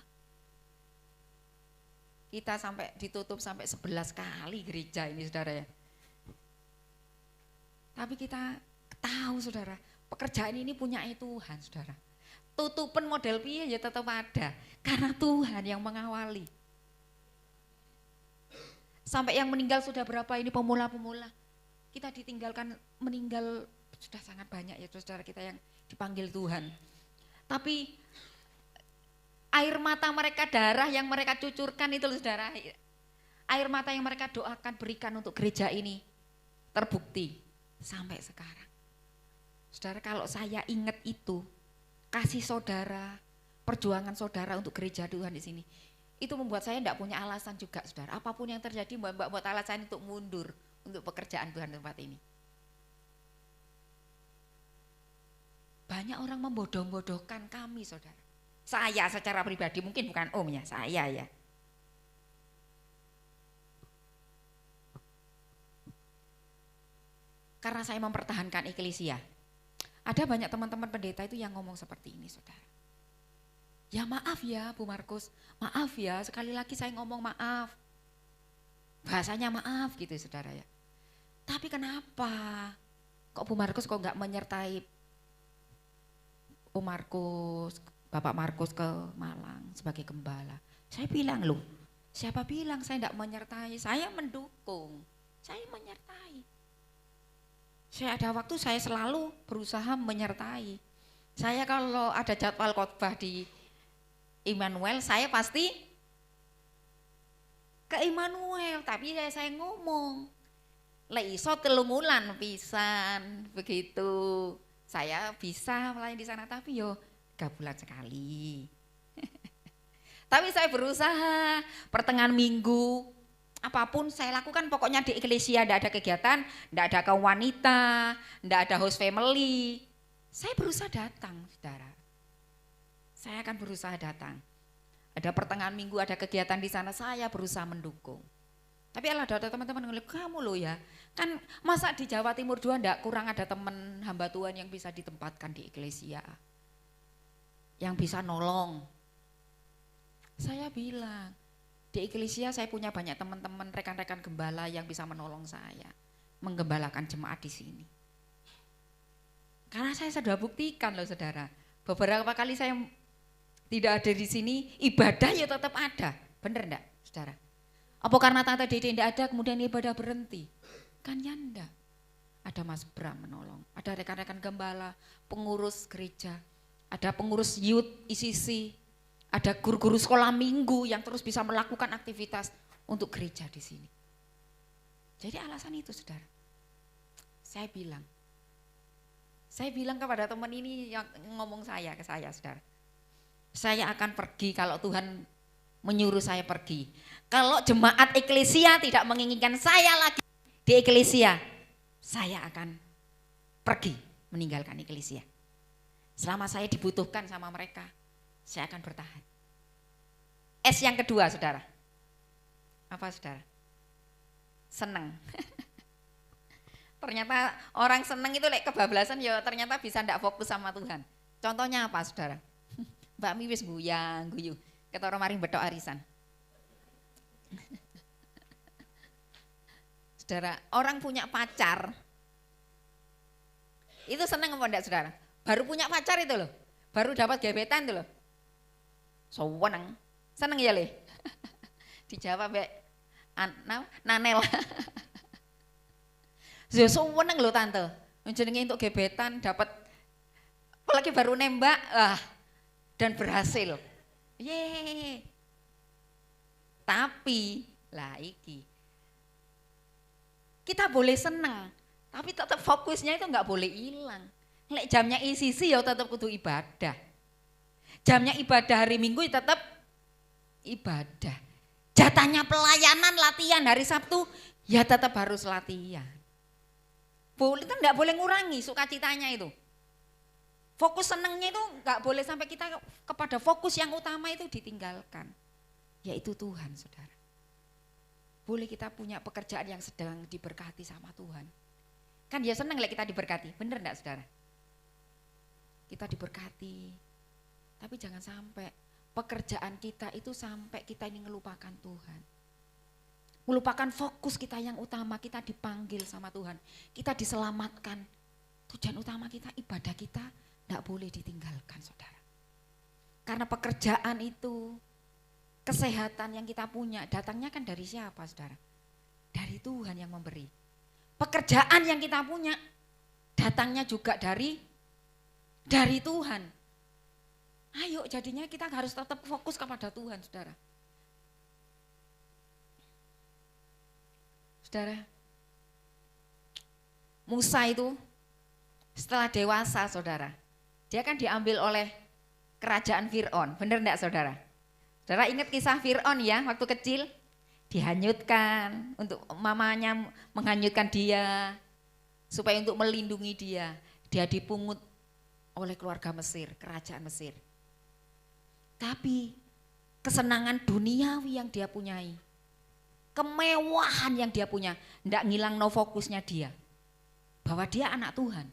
Speaker 2: kita sampai ditutup sampai 11 kali gereja ini saudara ya. Tapi kita tahu saudara, pekerjaan ini punya Tuhan saudara. Tutupan model piye ya tetap ada, karena Tuhan yang mengawali. Sampai yang meninggal sudah berapa ini pemula-pemula. Kita ditinggalkan meninggal sudah sangat banyak ya saudara kita yang dipanggil Tuhan. Tapi air mata mereka, darah yang mereka cucurkan itu saudara, air mata yang mereka doakan berikan untuk gereja ini terbukti. Sampai sekarang, saudara kalau saya ingat itu, kasih saudara, perjuangan saudara untuk gereja Tuhan di sini, itu membuat saya tidak punya alasan juga saudara, apapun yang terjadi buat alasan untuk mundur untuk pekerjaan Tuhan tempat ini. Banyak orang membodoh-bodohkan kami saudara, saya secara pribadi mungkin bukan Om ya, saya ya. Karena saya mempertahankan eklesia. Ada banyak teman-teman pendeta itu yang ngomong seperti ini saudara. Ya maaf ya Bu Markus, maaf ya sekali lagi saya ngomong maaf. Bahasanya maaf gitu saudara ya. Tapi kenapa kok Bu Markus kok enggak menyertai Om Markus, Bapak Markus ke Malang sebagai gembala. Saya bilang loh, siapa bilang saya enggak menyertai, saya mendukung, saya menyertai. Saya ada waktu saya selalu berusaha menyertai. Saya kalau ada jadwal khotbah di Immanuel saya pasti ke Immanuel, tapi saya ngomong lek iso 3 wulan pisan begitu. Saya bisa melayani di sana tapi yo 3 bulan sekali. Tapi saya berusaha pertengahan minggu apapun saya lakukan pokoknya di eklesia, tidak ada kegiatan, tidak ada kaum wanita, tidak ada host family. Saya berusaha datang, saudara. Saya akan berusaha datang. Ada pertengahan minggu, ada kegiatan di sana, saya berusaha mendukung. Tapi ada teman-teman ngelihat kamu loh ya, kan masa di Jawa Timur 2 tidak kurang ada teman hamba Tuhan yang bisa ditempatkan di eklesia, yang bisa nolong. Saya bilang, di eklesia saya punya banyak teman-teman, rekan-rekan gembala yang bisa menolong saya, menggembalakan jemaat di sini. Karena saya sudah buktikan loh saudara, beberapa kali saya tidak ada di sini, ibadah ya tetap ada, bener enggak saudara? Apa karena Tante Dede tidak ada kemudian ibadah berhenti? Kan ya enggak. Ada Mas Bram menolong, ada rekan-rekan gembala, pengurus gereja, ada pengurus youth ICC, ada guru-guru sekolah minggu yang terus bisa melakukan aktivitas untuk gereja di sini. Jadi alasan itu saudara. Saya bilang kepada teman ini yang ngomong ke saya saudara. Saya akan pergi kalau Tuhan menyuruh saya pergi. Kalau jemaat eklesia tidak menginginkan saya lagi di eklesia, saya akan pergi meninggalkan eklesia. Selama saya dibutuhkan sama mereka, saya akan bertahan. S yang kedua saudara. Apa saudara?
Speaker 3: seneng. Ternyata orang seneng itu kebablasan ya ternyata bisa ndak fokus sama Tuhan. Contohnya apa saudara? Mbak Mi wis guyang guyu ketara maring betok arisan. Saudara, orang punya pacar itu seneng apa enggak saudara? Baru punya pacar itu loh, baru dapat gebetan itu loh. Seneng ya Le? Dijawab Mbak Nanel. Seneng loh tante, jenenge untuk gebetan dapat, apalagi baru nembak, dan berhasil. Yeay. Tapi lah iki kita boleh seneng, tapi tetap fokusnya itu nggak boleh hilang. Lek jamnya ICC ya tetap kudu ibadah. Jamnya ibadah hari Minggu ya tetap ibadah. Jatahnya pelayanan latihan hari Sabtu ya tetap harus latihan. Boleh kan nggak boleh ngurangi sukacitanya itu. Fokus senengnya itu nggak boleh sampai kita kepada fokus yang utama itu ditinggalkan, yaitu Tuhan saudara. Boleh kita punya pekerjaan yang sedang diberkati sama Tuhan. Kan dia senang lah kita diberkati, bener enggak saudara? Kita diberkati, tapi jangan sampai pekerjaan kita itu sampai kita ini melupakan Tuhan. Melupakan fokus kita yang utama, kita dipanggil sama Tuhan. Kita diselamatkan, tujuan utama kita, ibadah kita enggak boleh ditinggalkan saudara. Karena pekerjaan itu, kesehatan yang kita punya datangnya kan dari siapa saudara? Dari Tuhan yang memberi. Pekerjaan yang kita punya datangnya juga dari Tuhan. Ayo jadinya kita harus tetap fokus kepada Tuhan saudara. Saudara, Musa itu setelah dewasa saudara, dia kan diambil oleh kerajaan Fir'aun, benar enggak saudara? Saudara ingat kisah Fir'aun ya, waktu kecil dihanyutkan, untuk mamanya menghanyutkan dia, supaya untuk melindungi dia, dia dipungut oleh keluarga Mesir, kerajaan Mesir. Tapi kesenangan duniawi yang dia punyai, kemewahan yang dia punya, enggak ngilang no fokusnya dia, bahwa dia anak Tuhan.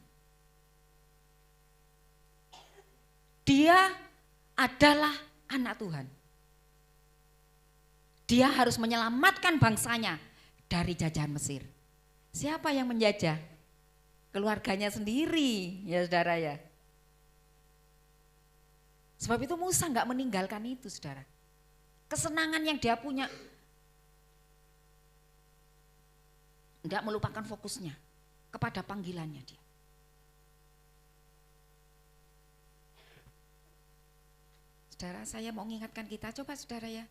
Speaker 3: Dia adalah anak Tuhan. Dia harus menyelamatkan bangsanya dari jajahan Mesir. Siapa yang menjajah? Keluarganya sendiri, ya saudara ya. Sebab itu Musa enggak meninggalkan itu saudara. Kesenangan yang dia punya, enggak melupakan fokusnya kepada panggilannya dia. Saudara, saya mau mengingatkan kita, coba saudara ya.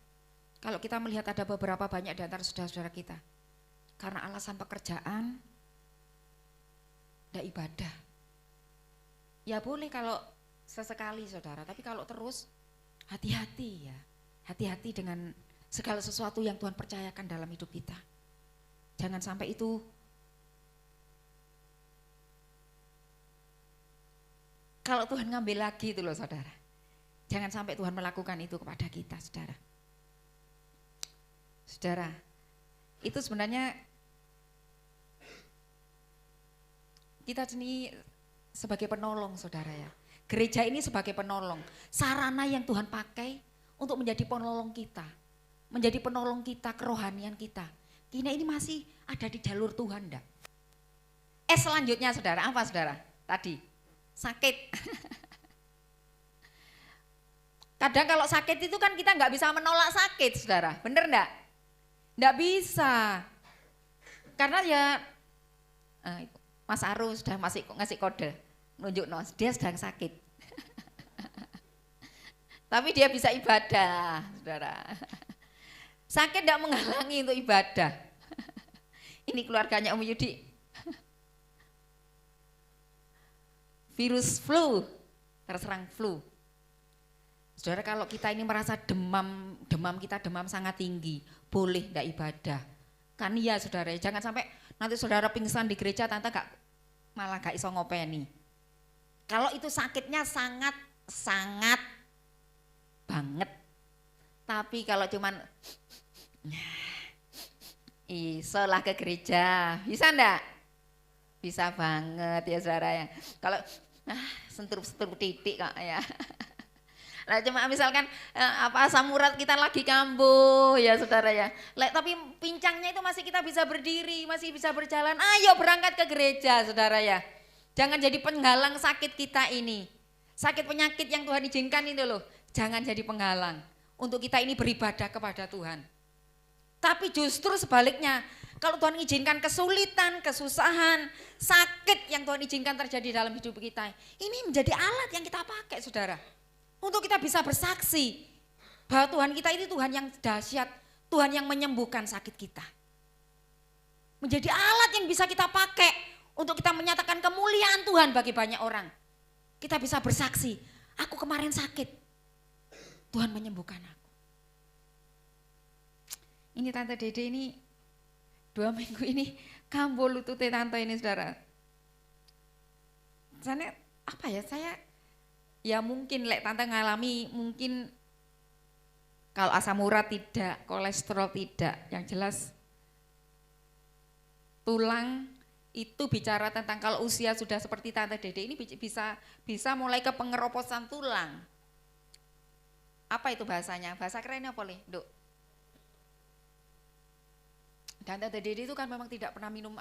Speaker 3: Kalau kita melihat ada beberapa banyak di antara saudara-saudara kita, karena alasan pekerjaan, tidak ibadah. Ya boleh kalau sesekali saudara, tapi kalau terus hati-hati ya. Hati-hati dengan segala sesuatu yang Tuhan percayakan dalam hidup kita. Jangan sampai itu kalau Tuhan ngambil lagi itu loh saudara. Jangan sampai Tuhan melakukan itu kepada kita saudara. Saudara, itu sebenarnya kita sini sebagai penolong saudara ya. Gereja ini sebagai penolong, sarana yang Tuhan pakai untuk menjadi penolong kita. Menjadi penolong kita, kerohanian kita. Kita ini masih ada di jalur Tuhan enggak? Selanjutnya saudara, apa saudara? Tadi, sakit. Kadang kalau sakit itu kan kita nggak bisa menolak sakit saudara, bener enggak? Nggak bisa, karena ya Mas Aru sudah masih ngasih kode, nunjuk dia sedang sakit. Tapi dia bisa ibadah, saudara. Sakit tidak menghalangi untuk ibadah. Ini keluarganya Om Yudi. Virus flu, terserang flu. Saudara, kalau kita ini merasa demam kita demam sangat tinggi, boleh tidak ibadah. Kan iya saudara, jangan sampai nanti saudara pingsan di gereja, tante malah gak iso ngopeni. Kalau itu sakitnya sangat banget. Tapi kalau cuman Isolah ke gereja, bisa enggak? Bisa banget ya saudara ya. Kalau sentup-sentup titik kok ya. Nah cuma misalkan apa asam urat kita lagi kambuh ya saudara ya. Tapi pincangnya itu masih kita bisa berdiri, masih bisa berjalan. Ayo berangkat ke gereja saudara ya. Jangan jadi penghalang sakit kita ini. Sakit penyakit yang Tuhan izinkan itu loh. Jangan jadi penghalang untuk kita ini beribadah kepada Tuhan. Tapi justru sebaliknya, kalau Tuhan izinkan kesulitan, kesusahan, sakit yang Tuhan izinkan terjadi dalam hidup kita, ini menjadi alat yang kita pakai saudara. Untuk kita bisa bersaksi bahwa Tuhan kita ini Tuhan yang dahsyat, Tuhan yang menyembuhkan sakit kita. Menjadi alat yang bisa kita pakai untuk kita menyatakan kemuliaan Tuhan bagi banyak orang. Kita bisa bersaksi, aku kemarin sakit, Tuhan menyembuhkan aku. Ini Tante Dede ini 2 minggu ini kambuh lututnya tante ini saudara. Saya apa ya, saya ya mungkin tante ngalami mungkin kalau asam urat tidak, kolesterol tidak, yang jelas tulang itu bicara tentang kalau usia sudah seperti Tante Dede ini bisa mulai ke pengeroposan tulang. Apa itu bahasanya? Bahasa kerennya apa nih, Duk? Dan Tante Dede itu kan memang tidak pernah minum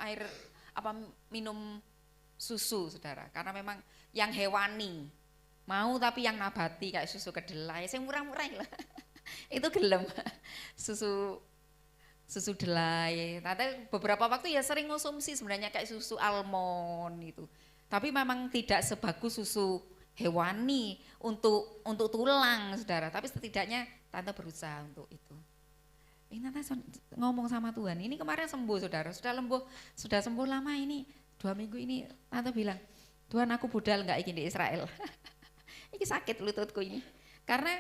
Speaker 3: minum susu saudara, karena memang yang hewani mau, tapi yang nabati kayak susu kedelai, yang murah-murah lah itu gelem susu delai. Tante beberapa waktu ya sering konsumsi sebenarnya kayak susu almond gitu, tapi memang tidak sebagus susu hewani untuk tulang saudara, tapi setidaknya Tante berusaha untuk itu. Ini Tante ngomong sama Tuhan, ini kemarin sembuh saudara, sudah sembuh lama ini, 2 minggu ini Tante bilang, Tuhan aku budal enggak ini di Israel. Ini sakit lututku ini. Karena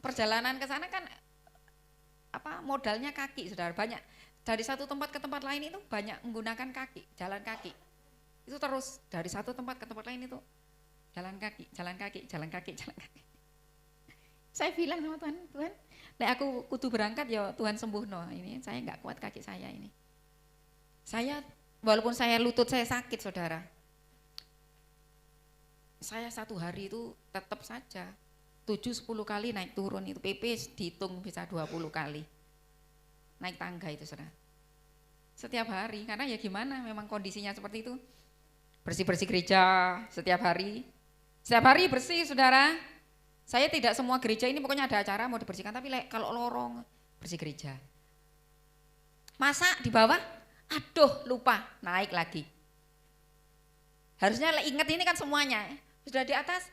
Speaker 3: perjalanan ke sana kan modalnya kaki saudara, banyak dari satu tempat ke tempat lain itu banyak menggunakan kaki, jalan kaki. Itu terus dari satu tempat ke tempat lain itu jalan kaki. Saya bilang sama Tuhan, aku kudu berangkat ya Tuhan sembuhno. Ini saya enggak kuat kaki saya ini. Saya walaupun lutut saya sakit saudara, saya 1 hari itu tetap saja 7-10 kali naik turun itu, PP dihitung bisa 20 kali naik tangga itu saudara. Setiap hari, karena ya gimana memang kondisinya seperti itu. Bersih-bersih gereja setiap hari bersih saudara. Saya tidak semua gereja ini pokoknya ada acara mau dibersihkan, tapi kalau lorong bersih gereja. Masak di bawah, aduh lupa naik lagi. Harusnya ingat ini kan semuanya. Sudah di atas,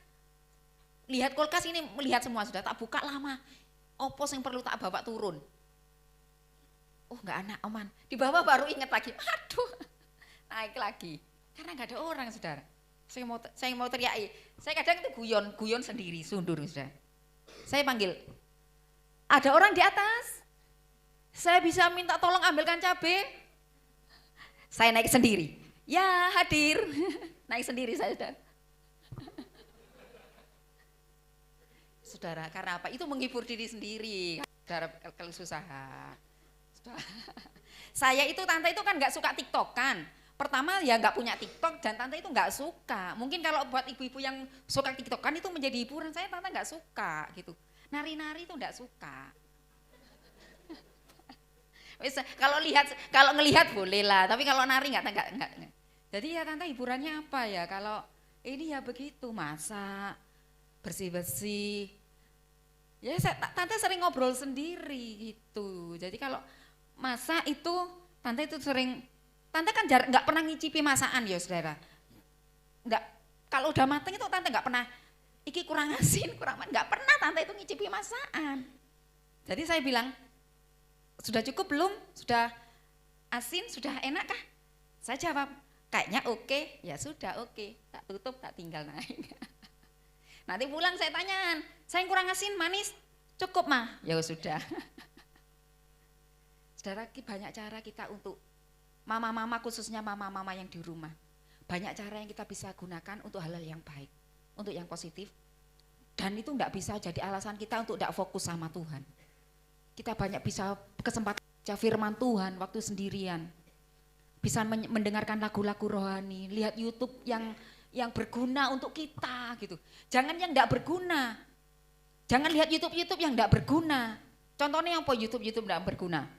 Speaker 3: lihat kulkas ini melihat semua, sudah tak buka lama. Opos yang perlu tak bawa turun. Oh enggak anak aman. Di bawah baru ingat lagi, aduh naik lagi. Karena enggak ada orang saudara. Saya mau teriak, saya kadang itu guyon sendiri, sundur sudah. Saya panggil, ada orang di atas, saya bisa minta tolong ambilkan cabai. Saya naik sendiri, ya hadir, naik sendiri saya sudah. Saudara, karena apa? Itu menghibur diri sendiri, saudara kalau susah. Saya itu Tante itu kan nggak suka tiktokan. Pertama ya nggak punya TikTok dan Tante itu nggak suka. Mungkin kalau buat ibu-ibu yang suka TikTokan itu menjadi hiburan, saya Tante nggak suka gitu. Nari-nari itu nggak suka. Kalau ngelihat boleh lah, tapi kalau nari nggak. Jadi ya Tante hiburannya apa ya? Kalau ini ya begitu, masak, bersih-bersih. Ya Tante sering ngobrol sendiri gitu. Jadi kalau masak itu Tante itu sering. Tante kan nggak pernah ngicipi masakan ya saudara. Nggak, kalau udah mateng itu Tante nggak pernah, iki kurang asin, nggak pernah Tante itu ngicipi masakan. Jadi saya bilang, sudah cukup belum? Sudah asin? Sudah enak kah? Saya jawab, kayaknya oke. Ya sudah oke. Tak tutup, tak tinggal naik. Nanti pulang saya tanya, saya yang kurang asin, manis? Cukup mah? Ya sudah. Saudara, banyak cara kita untuk mama-mama, khususnya mama-mama yang di rumah. Banyak cara yang kita bisa gunakan untuk hal-hal yang baik, untuk yang positif. Dan itu enggak bisa jadi alasan kita untuk enggak fokus sama Tuhan. Kita banyak bisa kesempatan
Speaker 2: firman Tuhan waktu sendirian. Bisa mendengarkan lagu-lagu rohani, lihat YouTube yang berguna untuk kita gitu. Jangan yang enggak berguna. Jangan lihat YouTube yang enggak berguna. Contohnya apa YouTube enggak berguna?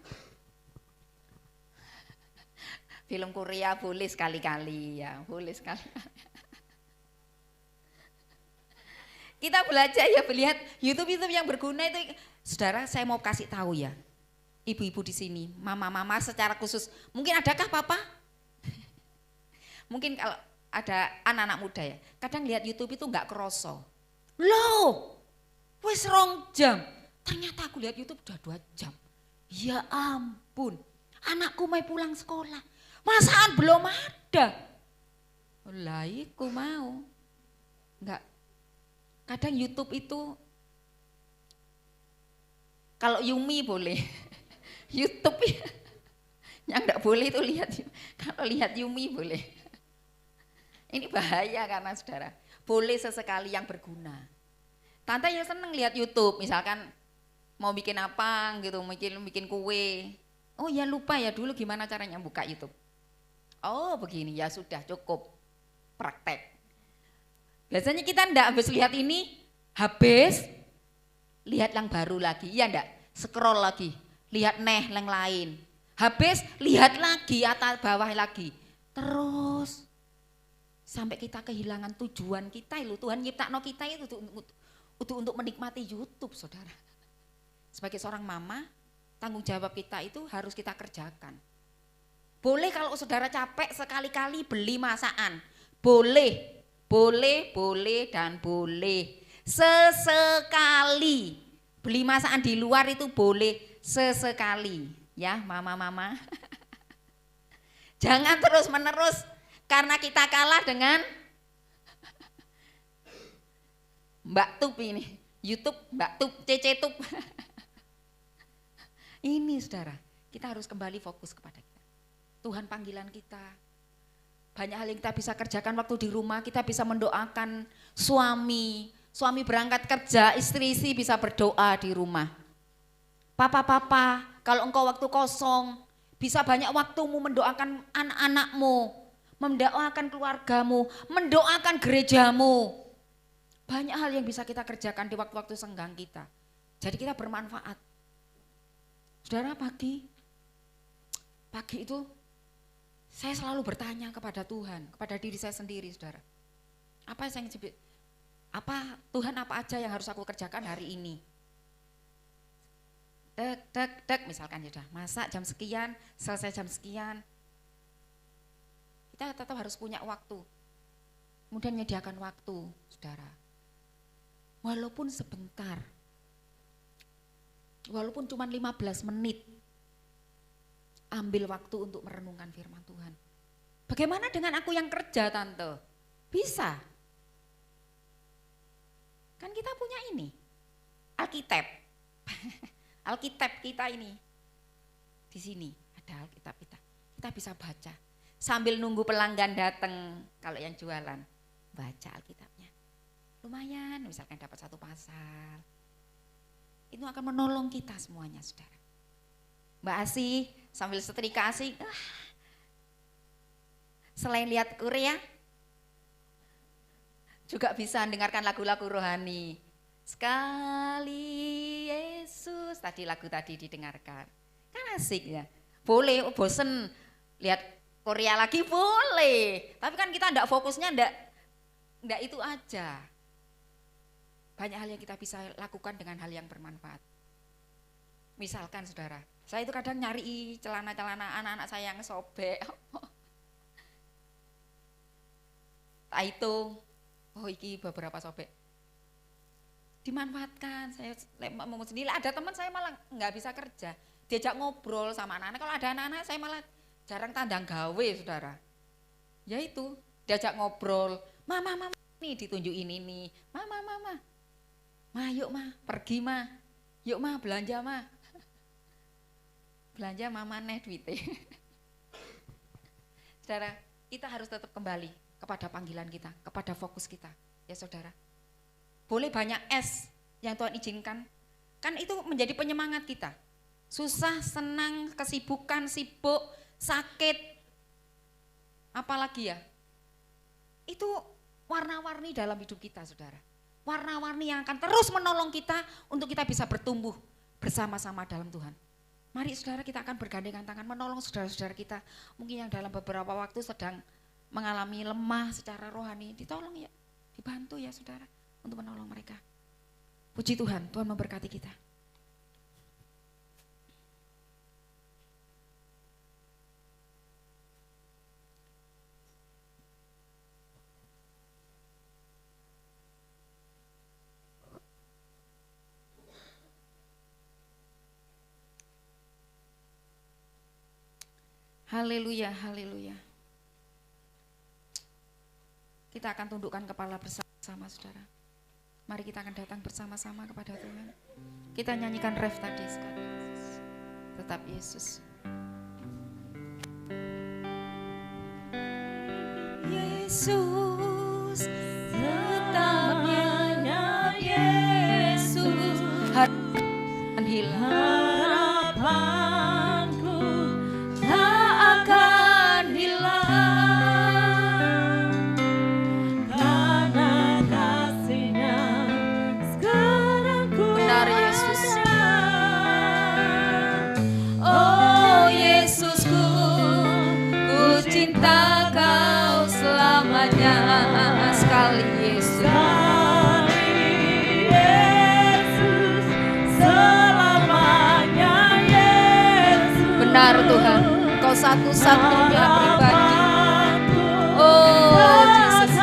Speaker 2: Film Korea boleh sekali-kali ya, boleh sekali. Kita belajar ya melihat YouTube yang berguna itu. Saudara, saya mau kasih tahu ya. Ibu-ibu di sini, mama-mama secara khusus. Mungkin adakah papa? Mungkin kalau ada anak-anak muda ya. Kadang lihat YouTube itu enggak kerosok. Loh, wis 2 jam. Ternyata aku lihat YouTube udah 2 jam. Ya ampun, anakku mau pulang sekolah. Masakan belum ada. Lah iku mau. Enggak. Kadang YouTube itu, kalau Yumi boleh, YouTube yang enggak boleh itu lihat, kalau lihat Yumi boleh. Ini bahaya karena saudara, boleh sesekali yang berguna. Tante ya seneng lihat YouTube, misalkan mau bikin apa gitu, bikin kue. Oh ya lupa ya dulu gimana caranya buka YouTube. Oh begini ya sudah cukup praktek. Biasanya kita enggak habis lihat ini, habis lihat yang baru lagi, iya enggak? Scroll lagi, lihat yang lain. Habis lihat lagi atas bawah lagi. Terus sampai kita kehilangan tujuan kita itu. Tuhan nyiptakno kita itu untuk menikmati YouTube, saudara. Sebagai seorang mama, tanggung jawab kita itu harus kita kerjakan. Boleh kalau saudara capek sekali-kali beli masakan. Boleh dan boleh. Sesekali beli masakan di luar itu boleh sesekali. Ya mama-mama. Jangan terus-menerus karena kita kalah dengan Mbak Tup ini. YouTube Mbak Tup, Cece Tup. Ini saudara, kita harus kembali fokus kepada kita. Tuhan panggilan kita. Banyak hal yang kita bisa kerjakan waktu di rumah, kita bisa mendoakan suami berangkat kerja, istri bisa berdoa di rumah. Papa, kalau engkau waktu kosong, bisa banyak waktumu mendoakan anak-anakmu, mendoakan keluargamu, mendoakan gerejamu. Banyak hal yang bisa kita kerjakan di waktu-waktu senggang kita. Jadi kita bermanfaat. Saudara, pagi itu saya selalu bertanya kepada Tuhan, kepada diri saya sendiri, saudara. Tuhan apa aja yang harus aku kerjakan hari ini? Misalkan ya udah masak jam sekian, selesai jam sekian. Kita tetap harus punya waktu. Kemudian menyediakan waktu, saudara. Walaupun sebentar. Walaupun cuma 15 menit. Ambil waktu untuk merenungkan firman Tuhan. Bagaimana dengan aku yang kerja, Tante? Bisa. Kan kita punya ini, Alkitab. Alkitab kita ini. Di sini ada Alkitab kita. Kita bisa baca. Sambil nunggu pelanggan datang, kalau yang jualan, baca Alkitabnya. Lumayan, misalkan dapat 1 pasal. Itu akan menolong kita semuanya, saudara. Mbak Asih sambil setrika Asih, selain lihat Korea, juga bisa mendengarkan lagu-lagu rohani. Sekali Yesus, tadi lagu tadi didengarkan. Kan asik ya. Boleh, bosen lihat Korea lagi boleh. Tapi kan kita enggak fokusnya enggak itu aja. Banyak hal yang kita bisa lakukan dengan hal yang bermanfaat. Misalkan saudara, saya itu kadang nyari celana-celana anak-anak saya yang sobek. Tak hitung, oh iki beberapa sobek. Dimanfaatkan, saya mau sendiri. Ada teman saya malah nggak bisa kerja, diajak ngobrol sama anak-anak. Kalau ada anak-anak saya malah jarang tandang gawe, saudara. Ya itu, diajak ngobrol. Mama, nih ditunjukin ini. Mama, yuk ma, pergi ma. Yuk ma, belanja ma. Belanja mama neh duitnya. Saudara, kita harus tetap kembali kepada panggilan kita, kepada fokus kita. Ya saudara. Boleh banyak es yang Tuhan izinkan. Kan itu menjadi penyemangat kita.
Speaker 3: Susah, senang, kesibukan, sibuk, sakit, apalagi ya. Itu warna-warni dalam hidup kita, saudara. Warna-warni yang akan terus menolong kita untuk kita bisa bertumbuh bersama-sama dalam Tuhan. Mari saudara, kita akan bergandengan tangan menolong saudara-saudara kita. Mungkin yang dalam beberapa waktu sedang mengalami lemah secara rohani, ditolong ya, dibantu ya saudara untuk menolong mereka. Puji Tuhan, Tuhan memberkati kita. Haleluya, haleluya. Kita akan tundukkan kepala bersama-sama saudara. Mari kita akan datang bersama-sama kepada Tuhan. Kita nyanyikan ref tadi sekali. Tetap Yesus. Yesus, tetapnya Yesus. Harapan hilang. Sekali Yesus,
Speaker 1: selamanya Yesus.
Speaker 3: Benar Tuhan, Kau satu-satunya pribadi. Oh Yesus,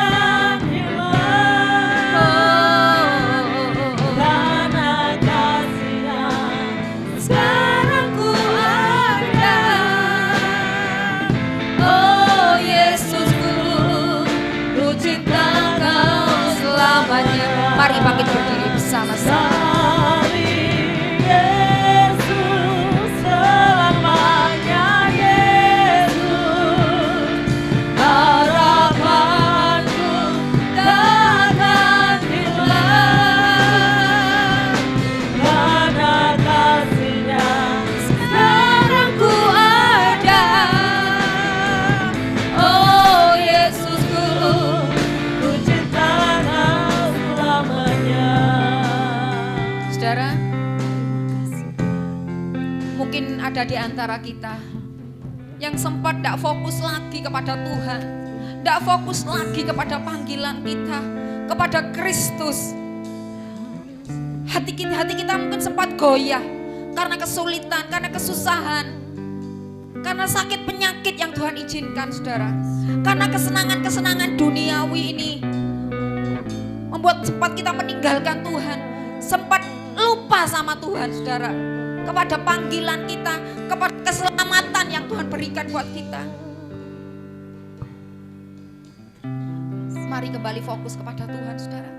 Speaker 1: karena kasih-Nya sekarang ku ada.
Speaker 3: oh Yesusku, ku cinta Kau selamanya. Mari bangkit berdiri bersama-sama. Mungkin ada di antara kita yang sempat tidak fokus lagi kepada Tuhan, tidak fokus lagi kepada panggilan kita, kepada Kristus. Hati kita mungkin sempat goyah karena kesulitan, karena kesusahan, karena sakit penyakit yang Tuhan izinkan saudara. Karena kesenangan-kesenangan duniawi ini membuat sempat kita meninggalkan Tuhan, sempat lupa sama Tuhan saudara. Kepada panggilan kita, kepada keselamatan yang Tuhan berikan buat kita. Mari kembali fokus kepada Tuhan saudara.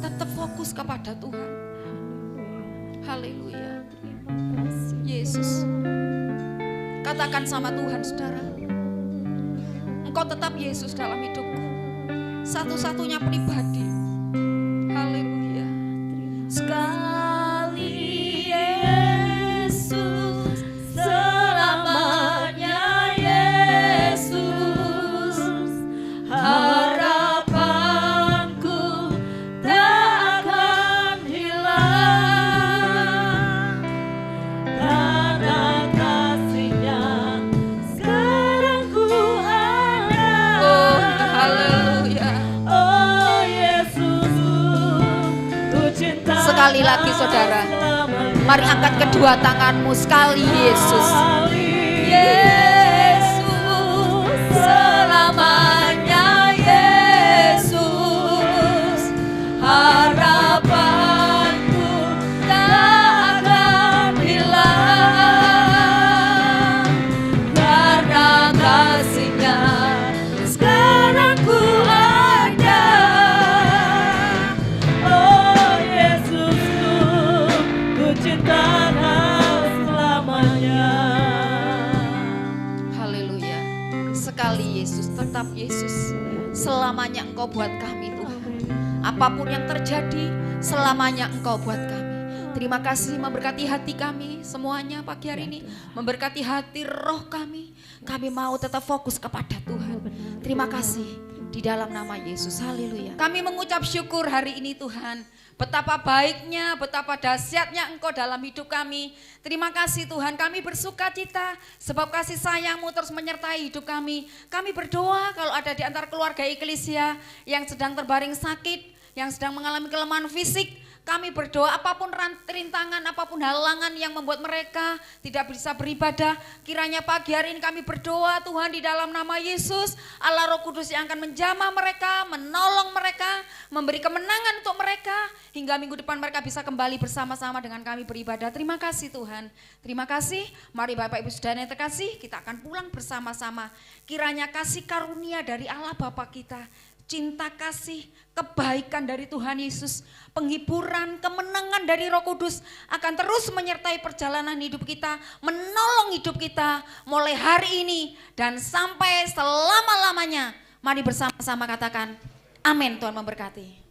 Speaker 3: Tetap fokus kepada Tuhan. Haleluya. Yesus. Katakan sama Tuhan saudara, Engkau tetap Yesus dalam hidupku, satu-satunya pribadi. Haleluya. Sekali sekali lagi saudara, mari angkat kedua tanganmu sekali Yesus. Yesus, selamanya Yesus, harapanku tak akan hilang, karena kasih-Nya sekarang ku ada. Oh Yesusku, ku cinta Kau selamanya. Haleluya. Sekali Yesus, tetap Yesus. Selamanya Engkau buat kami Tuhan. Apapun yang terjadi, selamanya Engkau buat kami.
Speaker 2: Terima kasih memberkati hati kami semuanya pagi hari ini. Memberkati hati roh kami. Kami mau tetap fokus kepada Tuhan. Terima kasih di dalam nama Yesus. Haleluya. Kami mengucap syukur hari ini Tuhan. Betapa baiknya, betapa dahsyatnya Engkau dalam hidup kami. Terima kasih Tuhan, kami bersuka cita sebab kasih sayang-Mu terus menyertai hidup kami. Kami berdoa kalau ada di antara keluarga Eklesia yang sedang terbaring sakit, yang sedang mengalami kelemahan fisik, kami berdoa apapun rintangan, apapun halangan yang membuat mereka tidak bisa beribadah. Kiranya pagi hari ini kami berdoa Tuhan di dalam nama Yesus. Allah Roh Kudus yang akan menjamah mereka, menolong mereka, memberi kemenangan untuk mereka. Hingga minggu depan mereka bisa kembali bersama-sama dengan kami beribadah. Terima kasih Tuhan. Terima kasih. Mari Bapak Ibu Saudara yang terkasih, kita akan pulang bersama-sama. Kiranya kasih karunia dari Allah Bapa kita, cinta kasih, kebaikan dari Tuhan Yesus, penghiburan, kemenangan dari Roh Kudus akan terus menyertai perjalanan hidup kita, menolong hidup kita mulai hari ini dan sampai selama-lamanya. Mari bersama-sama katakan amin. Tuhan memberkati.